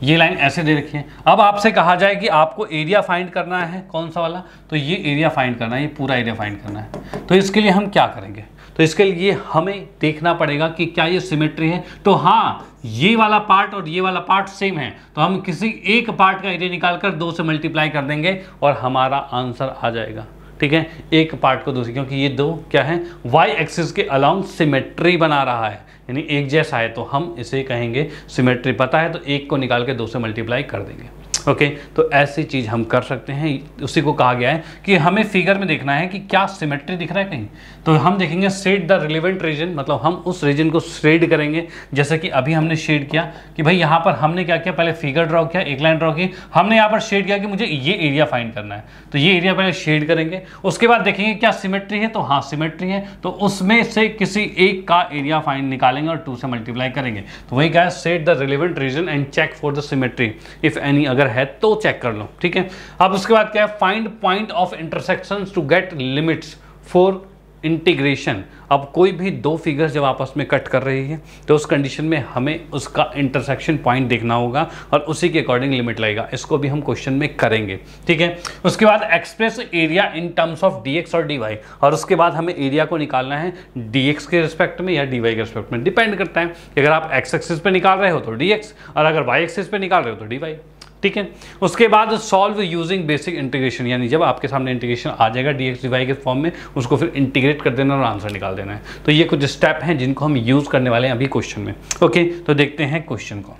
ये लाइन ऐसे दे रखी है। अब आपसे कहा जाए कि आपको एरिया फाइंड करना है, कौन सा वाला? तो ये एरिया फाइंड करना है, ये पूरा एरिया फाइंड करना है। तो इसके लिए हम क्या करेंगे? तो इसके लिए हमें देखना पड़ेगा कि क्या ये सिमेट्री है। तो हाँ, ये वाला पार्ट और ये वाला पार्ट सेम है, तो हम किसी एक पार्ट का एरिया निकालकर 2 से मल्टीप्लाई कर देंगे और हमारा आंसर आ जाएगा, ठीक है। एक पार्ट को दूसरी, क्योंकि ये दो क्या है, वाई एक्सिस के अलाउंग सिमेट्री बना रहा है, यानी एक जैसा है, तो हम इसे कहेंगे सिमेट्री। पता है तो एक को निकाल के 2 से मल्टीप्लाई कर देंगे। ओके, तो ऐसी चीज़ हम कर सकते हैं। उसी को कहा गया है कि हमें फिगर में देखना है कि क्या सिमेट्री दिख रहा है कहीं। तो हम देखेंगे शेड द रिलेवेंट रीजन, मतलब हम उस रीजन को शेड करेंगे। जैसे कि अभी हमने शेड किया कि भाई यहाँ पर हमने क्या किया, पहले फिगर ड्रॉ किया, एक लाइन ड्रॉ की, हमने यहाँ पर शेड किया कि मुझे ये एरिया फाइंड करना है, तो ये एरिया पहले शेड करेंगे। उसके बाद देखेंगे क्या सिमेट्री है, तो हाँ सिमेट्री है, तो उसमें से किसी एक का एरिया फाइंड निकालेंगे और 2 से मल्टीप्लाई करेंगे। तो वही क्या है, set the relevant region and check for the symmetry if any, अगर है तो चेक कर लो, ठीक है। अब उसके बाद क्या है, find point of intersections to get limits for integration. अब कोई भी दो फिगर्स जब आपस में कट कर रही है तो उस कंडीशन में हमें उसका इंटरसेक्शन पॉइंट देखना होगा और उसी के अकॉर्डिंग लिमिट लगेगा। इसको भी हम क्वेश्चन में करेंगे, ठीक है। उसके बाद express area in terms of dx और dy, और उसके बाद हमें एरिया को निकालना है dx के रिस्पेक्ट में या dy के रिस्पेक्ट में। डिपेंड करता है कि अगर आप x एक्सिस पे निकाल रहे हो तो dx, और अगर y एक्सिस पे निकाल रहे हो तो dy, ठीक है। उसके बाद सॉल्व यूजिंग बेसिक इंटीग्रेशन, यानी जब आपके सामने इंटीग्रेशन आ जाएगा dx dy के फॉर्म में, उसको फिर इंटीग्रेट कर देना और आंसर निकाल देना है। तो ये कुछ स्टेप हैं जिनको हम यूज करने वाले हैं अभी क्वेश्चन में। ओके, तो देखते हैं क्वेश्चन को।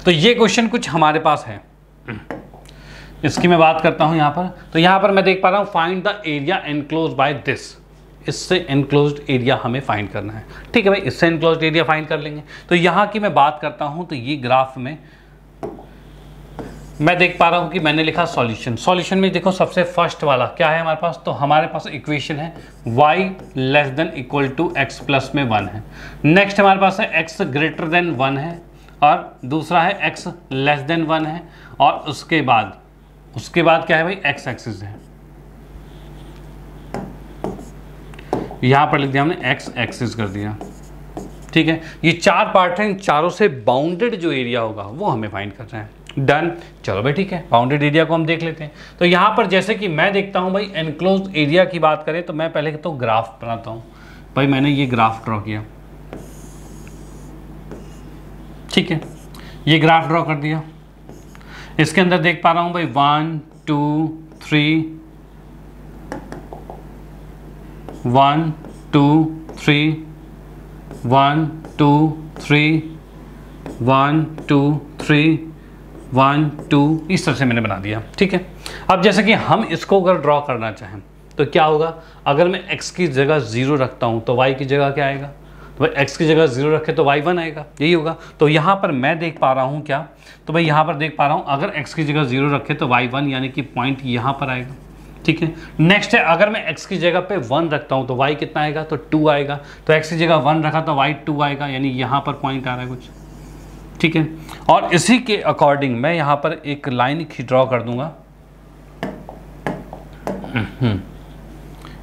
तो ये क्वेश्चन कुछ हमारे पास है, इसकी मैं बात करता हूं यहां पर। तो यहां पर मैं देख पा रहा हूं, find the area enclosed by this. इससे एनक्लोज्ड एरिया हमें फाइंड करना है, ठीक है भाई। इससे एनक्लोज्ड एरिया फाइंड कर लेंगे। तो यहां की मैं बात करता हूं तो ये ग्राफ में मैं देख पा रहा हूँ कि मैंने लिखा सॉल्यूशन। सॉल्यूशन में देखो सबसे फर्स्ट वाला क्या है हमारे पास, तो हमारे पास इक्वेशन है y less than equal to x plus में 1 है। नेक्स्ट हमारे पास है x ग्रेटर देन 1 है, और दूसरा है x लेस देन 1 है, और उसके बाद क्या है भाई, x एक्सिस है। यहां पर लिख दिया हमने x एक्सिस कर दिया, ठीक है। ये 4 पार्ट हैं, इन चारों से बाउंडेड जो एरिया होगा वो हमें फाइंड करना है। डन, चलो भाई ठीक है, बाउंडेड एरिया को हम देख लेते हैं। तो यहाँ पर जैसे कि मैं देखता हूँ भाई, एनक्लोज्ड एरिया की बात करें तो मैं पहले तो ग्राफ बनाता हूँ। भाई मैंने ये ग्राफ ड्रॉ किया, ठीक है, ये ग्राफ ड्रॉ कर दिया। इसके अंदर देख पा रहा हूँ भाई 1 2 3 1 2 3 1 2 3 1 2 3 1 2, इस तरह से मैंने बना दिया, ठीक है। अब जैसे कि हम इसको अगर ड्रॉ करना चाहें तो क्या होगा, अगर मैं x की जगह 0 रखता हूं तो y की जगह क्या आएगा, तो भाई x की जगह 0 रखे तो y 1 आएगा, यही होगा। तो यहाँ पर मैं देख पा रहा हूँ क्या, तो भाई यहाँ पर देख पा रहा हूँ अगर x की जगह 0 रखे तो y 1, यानी कि पॉइंट यहाँ पर आएगा, ठीक है। नेक्स्ट है, अगर मैं x की जगह पे 1 रखता हूँ तो y कितना आएगा, तो 2 आएगा। तो x की जगह 1 रखा तो y 2 आएगा, यानी यहाँ पर पॉइंट आ रहा है कुछ, ठीक है। और इसी के अकॉर्डिंग मैं यहां पर एक लाइन ड्रॉ कर दूंगा।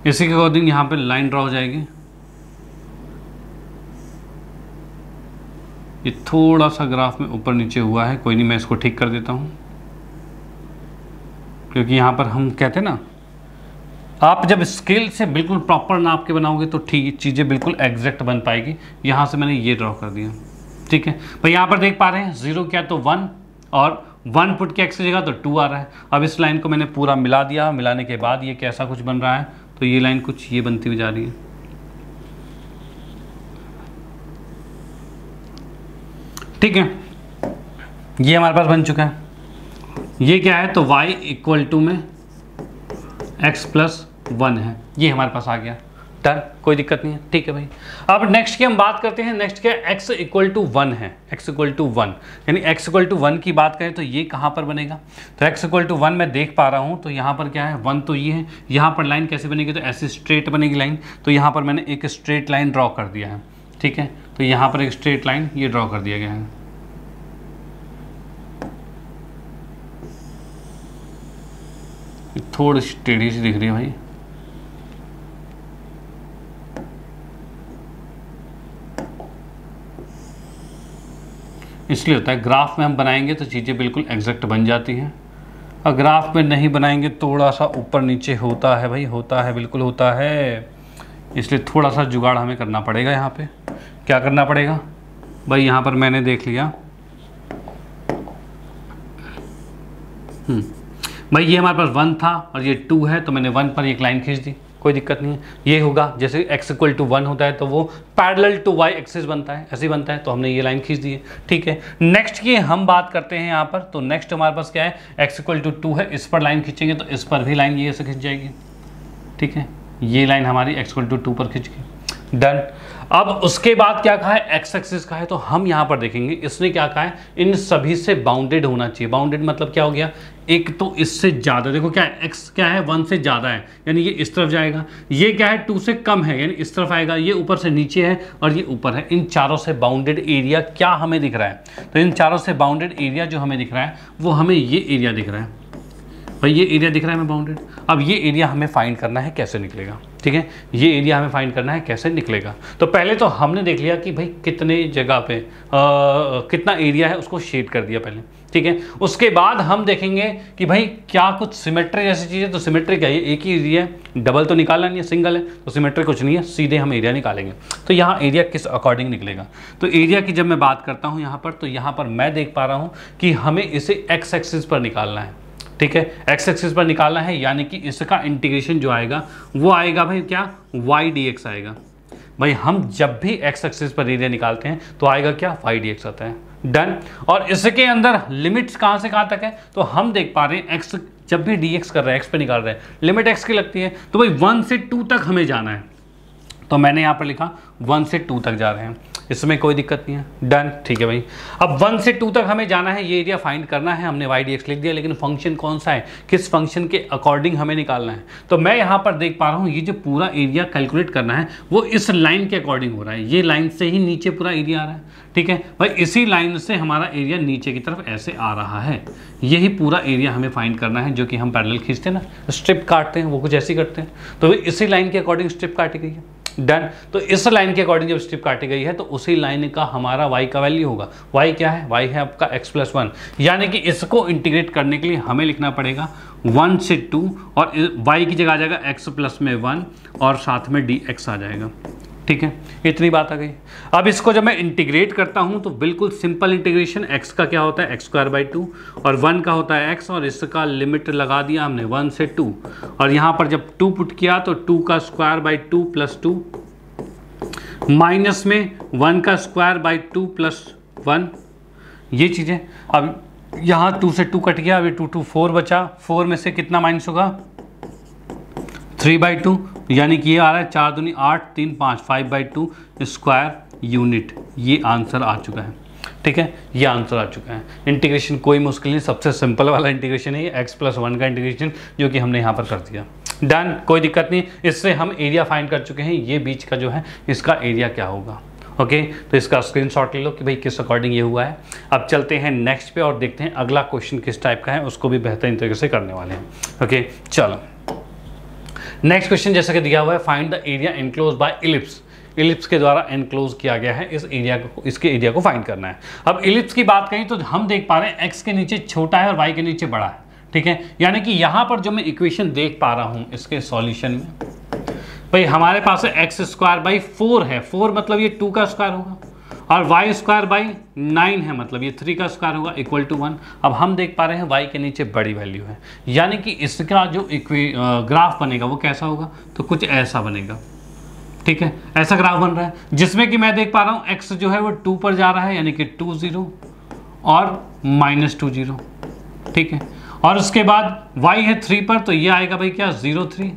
इसी के अकॉर्डिंग यहां पे लाइन ड्रॉ हो जाएगी। ये थोड़ा सा ग्राफ में ऊपर नीचे हुआ है, कोई नहीं, मैं इसको ठीक कर देता हूं, क्योंकि यहां पर हम कहते हैं ना, आप जब स्केल से बिल्कुल प्रॉपर नाप के बनाओगे तो ठीक चीज़ें बिल्कुल एग्जैक्ट बन पाएगी। यहां से मैंने ये ड्रॉ कर दिया, ठीक है। भाई यहाँ पर देख पा रहे हैं 0 क्या तो 1, और 1 पुट के x की जगह तो 2 आ रहा है। अब इस लाइन को मैंने पूरा मिला दिया, मिलाने के बाद ये कैसा कुछ बन रहा है, तो ये लाइन कुछ ये बनती हुई जा रही है, ठीक है। ये हमारे पास बन चुका है। ये क्या है, तो y इक्वल टू में x प्लस 1 है, ये हमारे पास आ गया। डन, कोई दिक्कत नहीं है, ठीक है भाई। अब नेक्स्ट की हम बात करते हैं। नेक्स्ट क्या है, x इक्वल टू 1 है, x इक्वल टू 1, यानी x इक्वल टू 1 की बात करें तो ये कहाँ पर बनेगा, तो x इक्वल टू 1 मैं देख पा रहा हूँ, तो यहाँ पर क्या है 1 तो ये है। यहाँ पर लाइन कैसे बनेगी, तो ऐसे स्ट्रेट बनेगी लाइन। तो यहाँ पर मैंने एक स्ट्रेट लाइन ड्रॉ कर दिया है, ठीक है। तो यहाँ पर एक स्ट्रेट लाइन ये ड्रॉ कर दिया गया है, थोड़ी सी टेढ़ी सी दिख रही है भाई, इसलिए होता है ग्राफ में हम बनाएंगे तो चीज़ें बिल्कुल एग्जैक्ट बन जाती हैं, और ग्राफ में नहीं बनाएंगे थोड़ा सा ऊपर नीचे होता है भाई, होता है, बिल्कुल होता है। इसलिए थोड़ा सा जुगाड़ हमें करना पड़ेगा। यहाँ पे क्या करना पड़ेगा भाई, यहाँ पर मैंने देख लिया भाई, ये हमारे पास 1 था और ये 2 है, तो मैंने 1 पर एक लाइन खींच दी, कोई दिक्कत नहीं है। ये होगा जैसे x इक्वल टू 1 होता है तो वो पैरेलल टू y एक्सिस बनता है, ऐसे ही बनता है, तो हमने ये लाइन खींच दी है, ठीक है। नेक्स्ट की हम बात करते हैं यहाँ पर, तो नेक्स्ट हमारे पास क्या है, x इक्वल टू 2 है, इस पर लाइन खींचेंगे तो इस पर भी लाइन ये ऐसे खींच जाएगी, ठीक है। ये लाइन हमारी x इक्वल टू 2 पर खींच गई, डन। अब उसके बाद क्या कहा है, x एक्सिस का है, तो हम यहाँ पर देखेंगे इसने क्या कहा है, इन सभी से बाउंडेड होना चाहिए। बाउंडेड मतलब क्या हो गया, एक तो इससे ज़्यादा, देखो क्या है, x क्या है 1 से ज़्यादा है, यानी ये इस तरफ जाएगा। ये क्या है 2 से कम है, यानी इस तरफ आएगा। ये ऊपर से नीचे है और ये ऊपर है। इन चारों से बाउंडेड एरिया क्या हमें दिख रहा है, तो इन चारों से बाउंडेड एरिया जो हमें दिख रहा है वो हमें ये एरिया दिख रहा है भाई, ये एरिया दिख रहा है हमें बाउंडेड। अब ये एरिया हमें फाइंड करना है कैसे निकलेगा, ठीक है। ये एरिया हमें फाइंड करना है कैसे निकलेगा, तो पहले तो हमने देख लिया कि भाई कितने जगह पे कितना एरिया है, उसको शेड कर दिया पहले, ठीक है। उसके बाद हम देखेंगे कि भाई क्या कुछ सिमेट्री जैसी चीज़ है, तो सिमेट्री क्या है, एक ही एरिया है, डबल तो निकालना नहीं है, सिंगल है, तो सिमेट्री कुछ नहीं है, सीधे हम एरिया निकालेंगे। तो यहाँ एरिया किस अकॉर्डिंग निकलेगा, तो एरिया की जब मैं बात करता हूँ यहाँ पर, तो यहाँ पर मैं देख पा रहा हूँ कि हमें इसे एक्स एक्सिस पर निकालना है, ठीक है। एक्स एक्सिस पर निकालना है, यानी कि इसका इंटीग्रेशन जो आएगा वो आएगा भाई क्या, y dx आएगा। भाई हम जब भी एक्स एक्सिस पर एरिया निकालते हैं तो आएगा क्या, y dx आता है, डन। और इसके अंदर लिमिट्स कहाँ से कहाँ तक है, तो हम देख पा रहे हैं x जब भी dx कर रहे हैं, x पे निकाल रहे हैं, लिमिट x की लगती है, तो भाई 1 से 2 तक हमें जाना है, तो मैंने यहाँ पर लिखा 1 से 2 तक जा रहे हैं। इसमें कोई दिक्कत नहीं है, डन, ठीक है भाई। अब 1 से 2 तक हमें जाना है, ये एरिया फाइंड करना है, हमने वाई डी एक्स लिख दिया, लेकिन फंक्शन कौन सा है, किस फंक्शन के अकॉर्डिंग हमें निकालना है। तो मैं यहाँ पर देख पा रहा हूँ ये जो पूरा एरिया कैलकुलेट करना है वो इस लाइन के अकॉर्डिंग हो रहा है, ये लाइन से ही नीचे पूरा एरिया आ रहा है, ठीक है भाई। इसी लाइन से हमारा एरिया नीचे की तरफ ऐसे आ रहा है, यही पूरा एरिया हमें फाइंड करना है, जो कि हम पैरेलल खींचते हैं ना, स्ट्रिप काटते हैं, वो कुछ ऐसे ही करते हैं। तो इसी लाइन के अकॉर्डिंग स्ट्रिप काटी गई है, डन। तो इस लाइन के अकॉर्डिंग जब स्ट्रिप काटी गई है तो उसी लाइन का हमारा y का वैल्यू होगा। y क्या है, y है आपका x+1, यानी कि इसको इंटीग्रेट करने के लिए हमें लिखना पड़ेगा 1 से 2 और y की जगह आ जाएगा x+1 और साथ में dx आ जाएगा, ठीक है। इतनी बात आ गई। अब इसको जब मैं इंटीग्रेट करता हूं तो बिल्कुल सिंपल इंटीग्रेशन, x का क्या होता है x² 2 और 1 का होता है x, और इसका लिमिट लगा दिया हमने 1 से 2, और यहाँ पर जब 2 पुट किया तो 2 का स्क्वायर बाई 2 प्लस 2 माइनस में 1 का स्क्वायर बाई 2 प्लस 1, ये चीज़ें। अब यहाँ 2 से 2 कट गया, अभी 2 2 4 बचा, 4 में से कितना माइनस होगा 3/2, यानी कि ये आ रहा है 4 दूनी 8 3 5 5/2 स्क्वायर यूनिट। ये आंसर आ चुका है, ठीक है, ये आंसर आ चुका है। इंटीग्रेशन कोई मुश्किल नहीं, सबसे सिंपल वाला इंटीग्रेशन है ये x+1 का इंटीग्रेशन, जो कि हमने यहाँ पर कर दिया, डन, कोई दिक्कत नहीं। इससे हम एरिया फाइंड कर चुके हैं, ये बीच का जो है इसका एरिया क्या होगा, ओके। तो इसका स्क्रीनशॉट ले लो कि भाई किस अकॉर्डिंग ये हुआ है। अब चलते हैं नेक्स्ट पे और देखते हैं अगला क्वेश्चन किस टाइप का है, उसको भी बेहतरीन तरीके से करने वाले हैं, ओके। चलो नेक्स्ट क्वेश्चन जैसा कि दिया हुआ है, find the area enclose by ellipse. Ellipse के द्वारा एनक्लोज किया गया है इस एरिया को, इसके एरिया को फाइंड करना है। अब इलिप्स की बात करें तो हम देख पा रहे हैं x के नीचे छोटा है और y के नीचे बड़ा है, ठीक है। यानी कि यहाँ पर जो मैं इक्वेशन देख पा रहा हूँ इसके सॉल्यूशन में, भाई हमारे पास है x² 4 है, 4 मतलब ये 2 का स्क्वायर होगा, और y² 9 है, मतलब ये 3 का स्क्वायर होगा, इक्वल टू 1। अब हम देख पा रहे हैं y के नीचे बड़ी वैल्यू है, यानी कि इसका जो ग्राफ बनेगा वो कैसा होगा, तो कुछ ऐसा बनेगा, ठीक है। ऐसा ग्राफ बन रहा है जिसमें कि मैं देख पा रहा हूँ x जो है वो 2 पर जा रहा है, यानी कि 2 0 और -2 0, ठीक है। और उसके बाद y है 3 पर, तो ये आएगा भाई क्या 0 3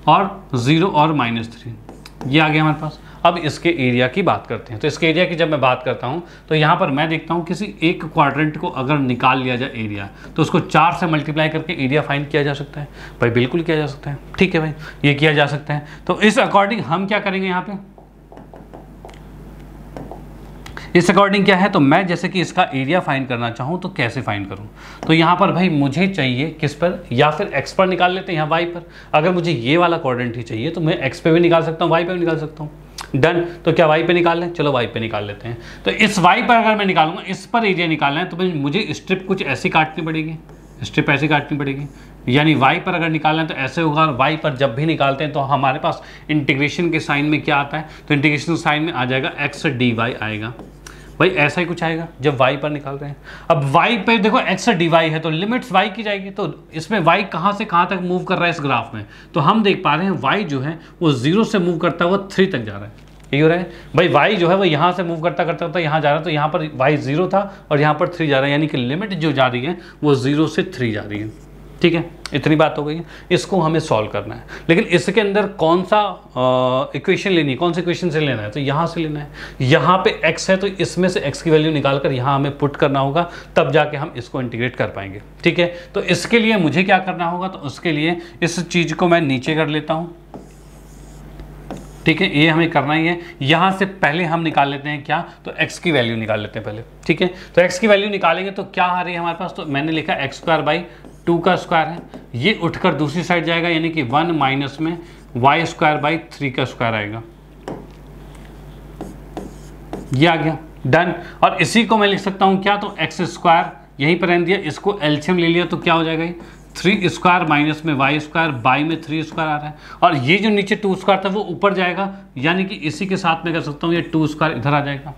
और 0 और -3, ये आ गया हमारे पास। अब इसके एरिया की बात करते हैं। तो इसके एरिया की जब मैं बात करता हूं तो यहां पर मैं देखता हूं किसी एक क्वाड्रेंट को अगर निकाल लिया जाए एरिया, तो उसको 4 से मल्टीप्लाई करके एरिया फाइंड किया जा सकता है। भाई बिल्कुल किया जा सकता है, ठीक है भाई, ये किया जा सकता है। तो इस अकॉर्डिंग हम क्या करेंगे यहाँ पे, इस अकॉर्डिंग क्या है, तो मैं जैसे कि इसका एरिया फाइंड करना चाहूँ तो कैसे फाइंड करूँ, तो यहाँ पर भाई मुझे चाहिए किस पर, या फिर x पर निकाल लेते हैं, यहाँ y पर। अगर मुझे ये वाला क्वाड्रेंट ही चाहिए तो मैं x पे भी निकाल सकता हूँ, y पे भी निकाल सकता हूँ, डन। तो क्या y पे निकाल लें, चलो y पे निकाल लेते हैं। तो इस y पर अगर मैं निकालूंगा, इस पर एरिया निकालना है, तो मुझे स्ट्रिप कुछ ऐसी काटनी पड़ेगी, स्ट्रिप ऐसी काटनी पड़ेगी, यानी y पर अगर निकालना है तो ऐसे होगा। और y पर जब भी निकालते हैं तो हमारे पास इंटीग्रेशन के साइन में क्या आता है, तो इंटीग्रेशन साइन में आ जाएगा x dy आएगा, भाई ऐसा ही कुछ आएगा जब y पर निकाल रहे हैं। अब y पे देखो x dy है तो लिमिट्स y की जाएगी, तो इसमें y कहाँ से कहाँ तक मूव कर रहा है इस ग्राफ में, तो हम देख पा रहे हैं y जो है वो 0 से मूव करता हुआ 3 तक जा रहा है, यही हो रहा है भाई। y जो है वो यहाँ से मूव करता करता यहाँ जा रहा है, तो यहाँ पर y 0 था और यहाँ पर 3 जा रहा है, यानी कि लिमिट जो जा रही है वो 0 से 3 जा रही है, ठीक है। इतनी बात हो गई है, इसको हमें सॉल्व करना है। लेकिन इसके अंदर कौन सा इक्वेशन लेनी है, कौन से इक्वेशन से लेना है, तो यहाँ से लेना है। यहाँ पे x है तो इसमें से x की वैल्यू निकाल कर यहाँ हमें पुट करना होगा, तब जाके हम इसको इंटीग्रेट कर पाएंगे, ठीक है। तो इसके लिए मुझे क्या करना होगा, तो उसके लिए इस चीज़ को मैं नीचे कर लेता हूँ, ठीक है, ये हमें करना ही है। यहाँ से पहले हम निकाल लेते हैं क्या, तो x की वैल्यू निकाल लेते हैं पहले, ठीक है। तो x की वैल्यू निकालेंगे तो क्या आ रही है हमारे पास, तो मैंने लिखा x² 2 का स्क्वायर है, ये उठकर दूसरी साइड जाएगा, यानी कि 1 माइनस में y² 3 का स्क्वायर आएगा, ये आ गया, डन। और इसी को मैं लिख सकता हूँ क्या, तो x² यहीं पर रहने दिया, इसको एलसीएम ले लिया तो क्या हो जाएगा, 3² माइनस में y² बाई में 3² आ रहा है, और ये जो नीचे 2² था वो ऊपर जाएगा, यानी कि इसी के साथ मैं कर सकता हूँ ये 2² इधर आ जाएगा,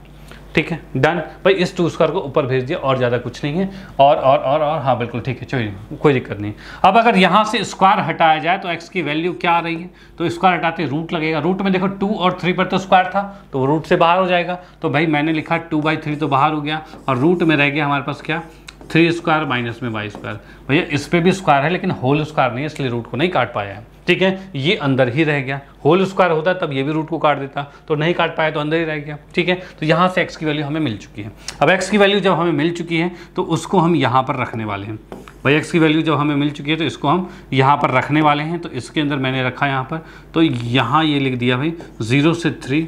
ठीक है, डन। भाई इस 2² को ऊपर भेज दिया और ज़्यादा कुछ नहीं है, और हाँ बिल्कुल ठीक है, चलिए कोई दिक्कत नहीं। अब अगर यहाँ से स्क्वायर हटाया जाए तो x की वैल्यू क्या आ रही है, तो स्क्वायर हटाते रूट लगेगा, रूट में देखो 2 और 3 पर तो स्क्वायर था तो वो रूट से बाहर हो जाएगा, तो भाई मैंने लिखा 2/3 तो बाहर हो गया, और रूट में रह गया हमारे पास क्या, 3² माइनस में y²। भैया इस पर भी स्क्वायर है लेकिन होल स्क्वायर नहीं है, इसलिए रूट को नहीं काट पाया है, ठीक है, ये अंदर ही रह गया। होल स्क्वायर होता तब ये भी रूट को काट देता, तो नहीं काट पाया तो अंदर ही रह गया। ठीक है, तो यहाँ से x की वैल्यू हमें मिल चुकी है। अब x की वैल्यू जब हमें मिल चुकी है तो उसको हम यहाँ पर रखने वाले हैं। भाई x की वैल्यू जब हमें मिल चुकी है तो इसको हम यहाँ पर रखने वाले हैं। तो इसके अंदर मैंने रखा यहाँ पर, तो यहाँ ये लिख दिया भाई 0 से 3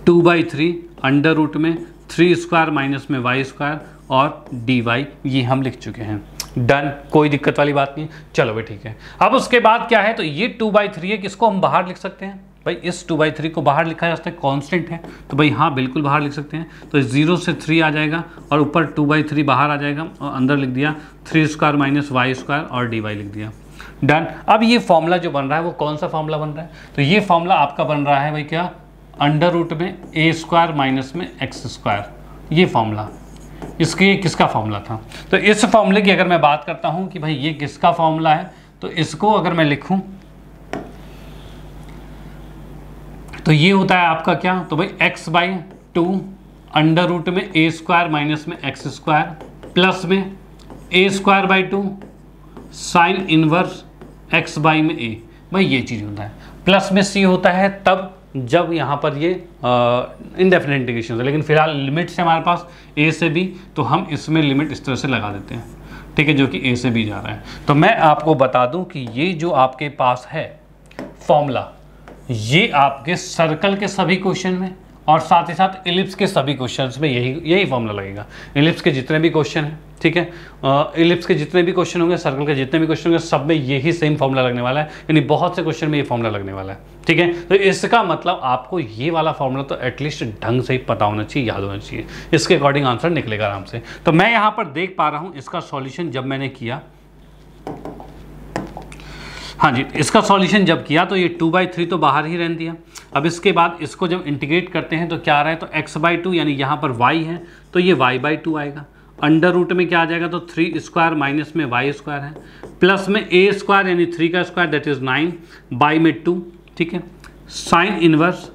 2/3 अंडर रूट में 3 स्क्वायर माइनस में y स्क्वायर और dy, ये हम लिख चुके हैं। डन, कोई दिक्कत वाली बात नहीं। चलो भाई ठीक है। अब उसके बाद क्या है, तो ये 2/3 है, किसको हम बाहर लिख सकते हैं भाई, इस 2/3 को बाहर लिखा जा सकता है, कांस्टेंट है तो भाई हाँ बिल्कुल बाहर लिख सकते हैं। तो 0 से 3 आ जाएगा और ऊपर 2/3 बाहर आ जाएगा और अंदर लिख दिया 3 स्क्वायर माइनस y स्क्वायर और dy लिख दिया। डन। अब ये फॉर्मूला जो बन रहा है वो कौन सा फॉर्मूला बन रहा है, तो ये फॉर्मूला आपका बन रहा है भाई क्या, अंडर रूट में a स्क्वायर माइनस में x स्क्वायर, ये फॉर्मूला। इसके किसका फॉर्मूला था, तो इस फॉर्मूले की अगर मैं बात करता हूं कि भाई ये किसका फॉर्मूला है, तो इसको अगर मैं लिखूं तो ये होता है आपका क्या, तो भाई x/2 अंडर रूट में a स्क्वायर माइनस में x स्क्वायर प्लस में a square / 2 sine inverse x by में a, भाई ये चीज़ होता है। प्लस में c होता है तब जब यहाँ पर ये इनडेफिनेट इंटीग्रेशन है, लेकिन फिलहाल लिमिट से हमारे पास a से b, तो हम इसमें लिमिट इस तरह से लगा देते हैं। ठीक है, जो कि a से b जा रहा है। तो मैं आपको बता दूं कि ये जो आपके पास है फॉर्मूला, ये आपके सर्कल के सभी क्वेश्चन में और साथ ही साथ इलिप्स के सभी क्वेश्चंस में यही फॉर्मूला लगेगा। इलिप्स के जितने भी क्वेश्चन हैं, ठीक है, इलिप्स के जितने भी क्वेश्चन होंगे, सर्कल के जितने भी क्वेश्चन होंगे, सब में यही सेम फॉर्मूला लगने वाला है, यानी बहुत से क्वेश्चन में ये फॉर्मूला लगने वाला है। ठीक है, तो इसका मतलब आपको ये वाला फॉर्मूला तो एटलीस्ट ढंग से ही पता होना चाहिए, याद होना चाहिए, इसके अकॉर्डिंग आंसर निकलेगा आराम से। तो मैं यहाँ पर देख पा रहा हूँ इसका सॉल्यूशन जब मैंने किया, हाँ जी, इसका सॉल्यूशन जब किया तो ये 2/3 तो बाहर ही रहने दिया। अब इसके बाद इसको जब इंटीग्रेट करते हैं तो क्या आ रहा है, तो x/2 यानी यहाँ पर y है तो ये y/2 आएगा। अंडर रूट में क्या आ जाएगा, तो 3 स्क्वायर माइनस में y स्क्वायर है, प्लस में a स्क्वायर यानी 3 का स्क्वायर दैट इज 9 बाई में 2। ठीक है, साइन इनवर्स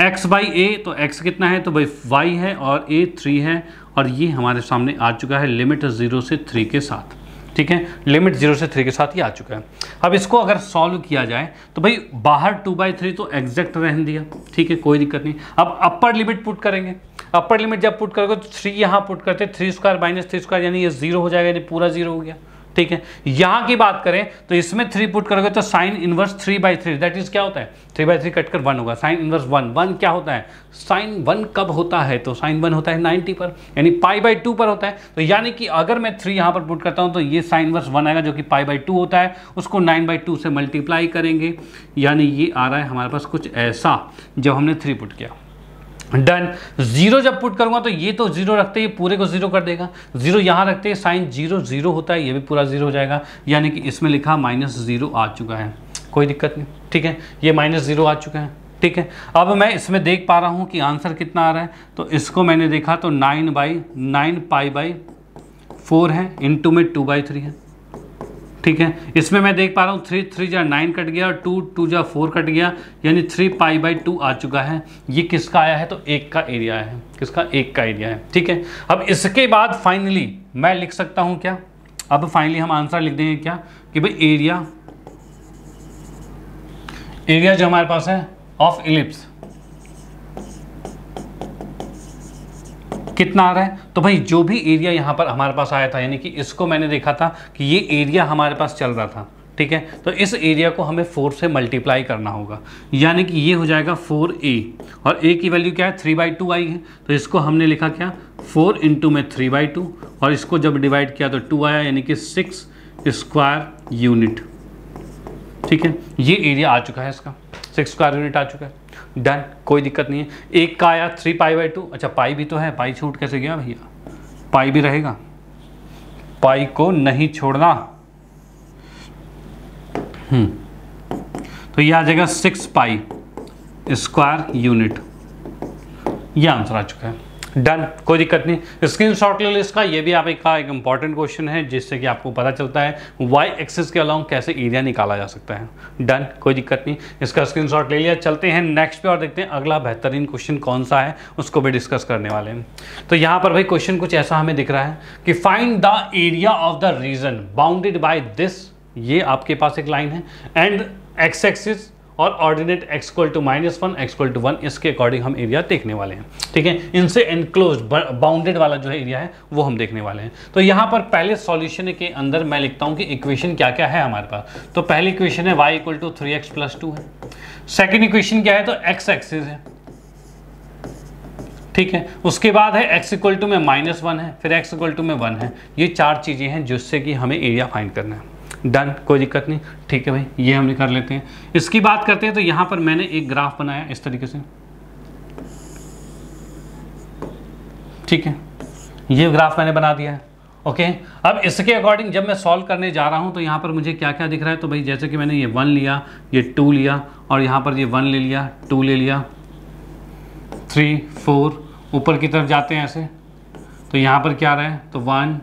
x/a, तो x कितना है, तो भाई y है और a 3 है, और ये हमारे सामने आ चुका है लिमिट 0 से 3 के साथ। ठीक है, लिमिट 0 से 3 के साथ ही आ चुका है। अब इसको अगर सॉल्व किया जाए तो भाई बाहर 2/3 तो एग्जैक्ट रहने दिया, ठीक है, कोई दिक्कत नहीं। अब अपर लिमिट पुट करेंगे, अपर लिमिट जब पुट करोगे तो 3 यहाँ पुट करते, 3 स्क्वायर माइनस 3 स्क्वायर यानी ये 0 हो जाएगा, यानी पूरा 0 हो गया। ठीक है, यहाँ की बात करें तो इसमें 3 पुट करोगे तो साइन इनवर्स 3/3 दैट इज क्या होता है, 3/3 कटकर 1 होगा, साइन इनवर्स 1 क्या होता है, साइन 1 कब होता है, तो साइन 1 होता है 90 पर, यानी π/2 पर होता है। तो यानी कि अगर मैं 3 यहाँ पर पुट करता हूँ तो ये साइन इनवर्स 1 आएगा जो कि π/2 होता है, उसको 9/2 से मल्टीप्लाई करेंगे, यानी ये आ रहा है हमारे पास कुछ ऐसा जब हमने 3 पुट किया। डन। 0 जब पुट करूंगा तो ये तो 0 रखते ही पूरे को 0 कर देगा, 0 यहाँ रखते ही साइन 0 होता है, ये भी पूरा 0 हो जाएगा, यानी कि इसमें लिखा -0 आ चुका है, कोई दिक्कत नहीं। ठीक है, ये -0 आ चुका है। ठीक है, अब मैं इसमें देख पा रहा हूँ कि आंसर कितना आ रहा है, तो इसको मैंने देखा तो 9/9 π/4 है, इनटू में 2/3 है। ठीक है, इसमें मैं देख पा रहा हूँ 3 जा 9 कट गया और 2 जा 4 कट गया, यानी 3 π/2 आ चुका है। ये किसका आया है, तो 1 का एरिया है, किसका, 1 का एरिया है। ठीक है, अब इसके बाद फाइनली मैं लिख सकता हूँ क्या, अब फाइनली हम आंसर लिख देंगे क्या, कि भाई एरिया जो हमारे पास है ऑफ इलिप्स कितना आ रहा है, तो भाई जो भी एरिया यहाँ पर हमारे पास आया था, यानी कि इसको मैंने देखा था कि ये एरिया हमारे पास चल रहा था। ठीक है, तो इस एरिया को हमें 4 से मल्टीप्लाई करना होगा, यानी कि ये हो जाएगा 4a, और a की वैल्यू क्या है, 3/2 आई है, तो इसको हमने लिखा क्या, 4 इंटू में 3/2, और इसको जब डिवाइड किया तो 2 आया, यानी कि 6 स्क्वायर यूनिट। ठीक है, ये एरिया आ चुका है, इसका 6 स्क्वायर यूनिट आ चुका है। डन, कोई दिक्कत नहीं है। 1 का आया 3 π/2, अच्छा पाई भी तो है, पाई छूट कैसे गया भैया, पाई भी रहेगा, पाई को नहीं छोड़ना। तो ये आ जाएगा 6 पाई स्क्वायर यूनिट, ये आंसर आ चुका है। डन, कोई दिक्कत नहीं, स्क्रीनशॉट ले लो इसका, ये भी आपका एक इंपॉर्टेंट क्वेश्चन है जिससे कि आपको पता चलता है y एक्सिस के अलोंग कैसे एरिया निकाला जा सकता है। डन, कोई दिक्कत नहीं, इसका स्क्रीनशॉट ले लिया। चलते हैं नेक्स्ट पे और देखते हैं अगला बेहतरीन क्वेश्चन कौन सा है, उसको भी डिस्कस करने वाले हैं। तो यहाँ पर भाई क्वेश्चन कुछ ऐसा हमें दिख रहा है कि find the area of the region bounded by this, ये आपके पास एक लाइन है, एंड एक्स एक्सिस और ordinate x equal to -1 x equal to 1, इसके अकॉर्डिंग हम एरिया देखने वाले हैं। ठीक है, इनसे एनक्लोज बाउंडेड वाला जो है एरिया है वो हम देखने वाले हैं। तो यहाँ पर पहले सॉल्यूशन के अंदर मैं लिखता हूँ कि इक्वेशन क्या क्या है हमारे पास। तो पहली इक्वेशन है y इक्वल टू 3x + 2 है। सेकेंड इक्वेशन क्या है, तो x एक्सिस है। ठीक है, उसके बाद है x इक्वल टू में -1 है, फिर x इक्वल टू में 1 है। ये 4 चीज़ें हैं जिससे कि हमें एरिया फाइंड करना है। डन, कोई दिक्कत नहीं। ठीक है भाई, ये हमने कर लेते हैं। इसकी बात करते हैं तो यहाँ पर मैंने एक ग्राफ बनाया इस तरीके से। ठीक है, ये ग्राफ मैंने बना दिया है। ओके, अब इसके अकॉर्डिंग जब मैं सॉल्व करने जा रहा हूँ तो यहाँ पर मुझे क्या क्या दिख रहा है, तो भाई जैसे कि मैंने ये 1 लिया, ये 2 लिया, और यहाँ पर ये 1 ले लिया, 2 ले लिया, 3 4 ऊपर की तरफ जाते हैं ऐसे। तो यहाँ पर क्या आ रहा है, तो 1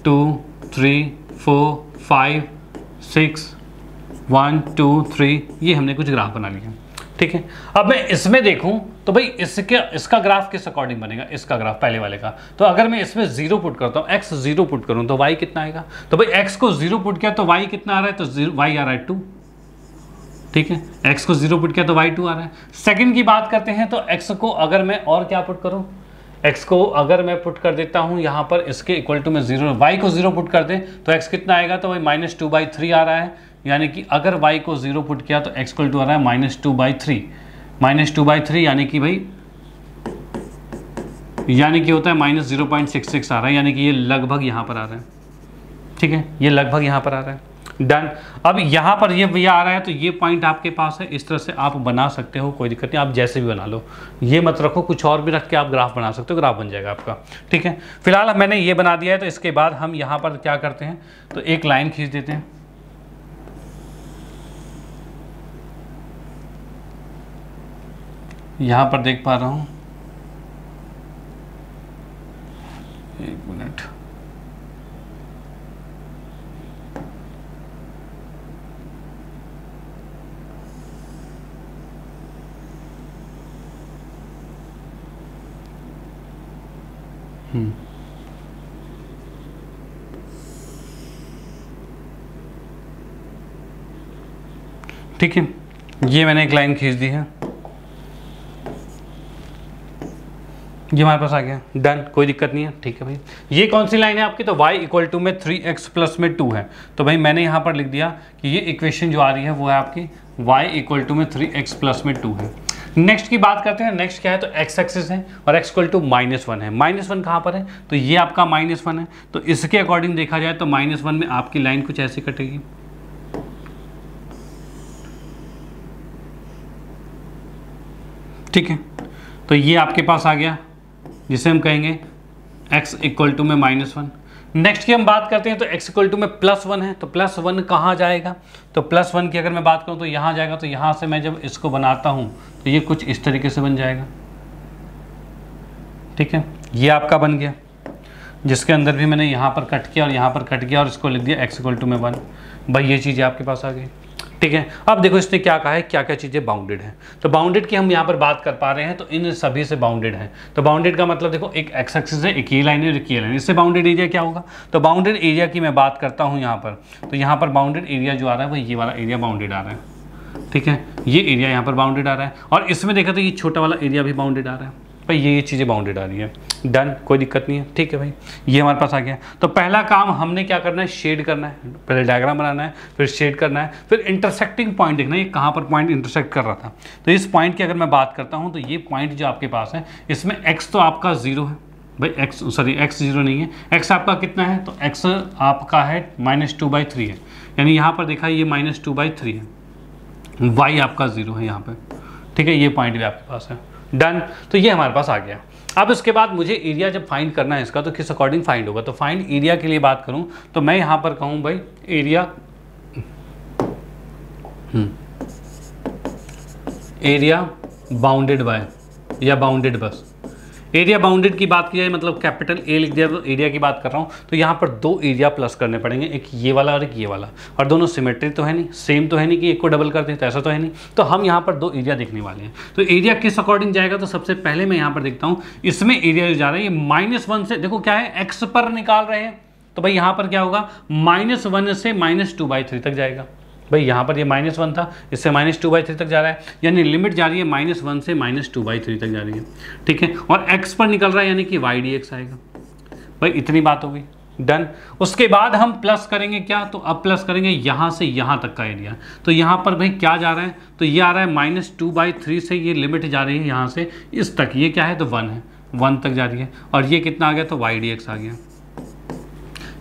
2 3 4 5 6 1 2 3, ये हमने कुछ ग्राफ बना लिया। ठीक है, अब मैं इसमें देखूं तो भाई इसका ग्राफ किस अकॉर्डिंग बनेगा, इसका ग्राफ पहले वाले का। तो अगर मैं इसमें 0 पुट करता हूँ, x 0 पुट करूँ तो y कितना आएगा, तो भाई x को 0 पुट किया तो y कितना आ रहा है, तो y आ रहा है 2। ठीक है, x को 0 पुट किया तो y 2 आ रहा है। सेकंड की बात करते हैं, तो x को अगर मैं और क्या पुट करूं, x को अगर मैं पुट कर देता हूं यहाँ पर इसके इक्वल टू में 0, y को 0 पुट कर दें तो x कितना आएगा, तो भाई -2/3 आ रहा है। यानी कि अगर y को 0 पुट किया तो x इक्वल टू आ रहा है -2/3। -2/3 यानी कि भाई होता है -0.66 आ रहा है, यानी कि ये लगभग यहाँ पर आ रहा है। ठीक है, ये लगभग यहाँ पर आ रहा है। डन। अब यहाँ पर ये आ रहा है तो ये पॉइंट आपके पास है, इस तरह से आप बना सकते हो, कोई दिक्कत नहीं, आप जैसे भी बना लो, ये मत रखो, कुछ और भी रख के आप ग्राफ बना सकते हो, ग्राफ बन जाएगा आपका। ठीक है, फिलहाल मैंने ये बना दिया है। तो इसके बाद हम यहाँ पर क्या करते हैं, तो एक लाइन खींच देते हैं। यहाँ पर देख पा रहा हूँ, एक मिनट, ठीक है, ये मैंने एक लाइन खींच दी है, ये हमारे पास आ गया। डन, कोई दिक्कत नहीं है। ठीक है भाई, ये कौन सी लाइन है आपकी, तो y इक्वल टू में 3x प्लस में 2 है। तो भाई मैंने यहाँ पर लिख दिया कि ये इक्वेशन जो आ रही है वो है आपकी y इक्वल टू में 3x प्लस में 2 है। नेक्स्ट की बात करते हैं। नेक्स्ट क्या है, तो x एक्सिस है और x इक्वल टू -1 है। -1 कहाँ पर है, तो ये आपका -1 है। तो इसके अकॉर्डिंग देखा जाए तो -1 में आपकी लाइन कुछ ऐसी कटेगी। ठीक है, तो ये आपके पास आ गया, जिसे हम कहेंगे x इक्वल टू में -1। नेक्स्ट की हम बात करते हैं, तो x इक्वल टू में +1 है। तो +1 कहाँ जाएगा, तो +1 की अगर मैं बात करूँ तो यहाँ जाएगा। तो यहाँ से मैं जब इसको बनाता हूँ तो ये कुछ इस तरीके से बन जाएगा। ठीक है, ये आपका बन गया, जिसके अंदर भी मैंने यहाँ पर कट किया और यहाँ पर कट किया और इसको लिख दिया x इक्वल टू में 1। भाई ये चीज़ें आपके पास आ गई। ठीक है, अब देखो इसने क्या कहा है, क्या क्या चीज़ें बाउंडेड हैं। तो बाउंडेड की हम यहाँ पर बात कर पा रहे हैं, तो इन सभी से बाउंडेड है। तो बाउंडेड का मतलब देखो, एक एक्स एक्सिस है, एक ये लाइन है, एक ये लाइन, इससे बाउंडेड एरिया क्या होगा। तो बाउंडेड एरिया की मैं बात करता हूँ यहाँ पर, तो यहाँ पर बाउंडेड एरिया जो आ रहा है वो ये वाला एरिया बाउंडेड आ रहा है। ठीक है, ये एरिया यहाँ पर बाउंडेड आ रहा है, और इसमें देखा तो ये छोटा वाला एरिया भी बाउंडेड आ रहा है। भाई ये चीज़ें बाउंडेड आ रही है। डन, कोई दिक्कत नहीं है। ठीक है भाई, ये हमारे पास आ गया। तो पहला काम हमने क्या करना है, शेड करना है। पहले डायग्राम बनाना है, फिर शेड करना है, फिर इंटरसेक्टिंग पॉइंट देखना है, ये कहाँ पर पॉइंट इंटरसेक्ट कर रहा था। तो इस पॉइंट की अगर मैं बात करता हूँ तो ये पॉइंट जो आपके पास है, इसमें x तो आपका 0 है भाई, x 0 नहीं है, x आपका कितना है, तो x आपका है -2/3 है। यानी यहाँ पर देखा ये -2/3 है, y आपका 0 है यहाँ पर। ठीक है, ये पॉइंट भी आपके पास है। डन, तो ये हमारे पास आ गया। अब उसके बाद मुझे एरिया जब फाइंड करना है इसका, तो किस अकॉर्डिंग फाइंड होगा, तो फाइंड एरिया के लिए बात करूं तो मैं यहां पर कहूं भाई एरिया बाउंडेड बाय या बाउंडेड बस। एरिया बाउंडेड की बात की जाए मतलब कैपिटल ए लिख दिया, तो एरिया की बात कर रहा हूँ। तो यहाँ पर 2 एरिया प्लस करने पड़ेंगे, एक ये वाला और एक ये वाला, और दोनों सिमेट्री तो है नहीं, सेम तो है नहीं कि एक को डबल कर दें, तो ऐसा तो है नहीं। तो हम यहाँ पर 2 एरिया देखने वाले हैं। तो एरिया किस अकॉर्डिंग जाएगा, तो सबसे पहले मैं यहाँ पर देखता हूँ, इसमें एरिया जो जा रहा है ये -1 से, देखो क्या है, एक्स पर निकाल रहे हैं, तो भाई यहाँ पर क्या होगा, -1 से -2/3 तक जाएगा। भाई यहाँ पर ये -1 था, इससे -2/3 तक जा रहा है, यानी लिमिट जा रही है -1 से -2/3 तक जा रही है, ठीक है। और x पर निकल रहा है यानी कि y dx आएगा। भाई इतनी बात हो गई, डन। उसके बाद हम प्लस करेंगे क्या, तो अब प्लस करेंगे यहाँ से यहाँ तक का एरिया। तो यहाँ पर भाई क्या जा रहा है, तो ये आ रहा है -2/3 से, ये लिमिट जा रही है यहाँ से इस तक, ये क्या है तो 1 है, 1 तक जा रही है। और ये कितना आ गया, तो y dx आ गया,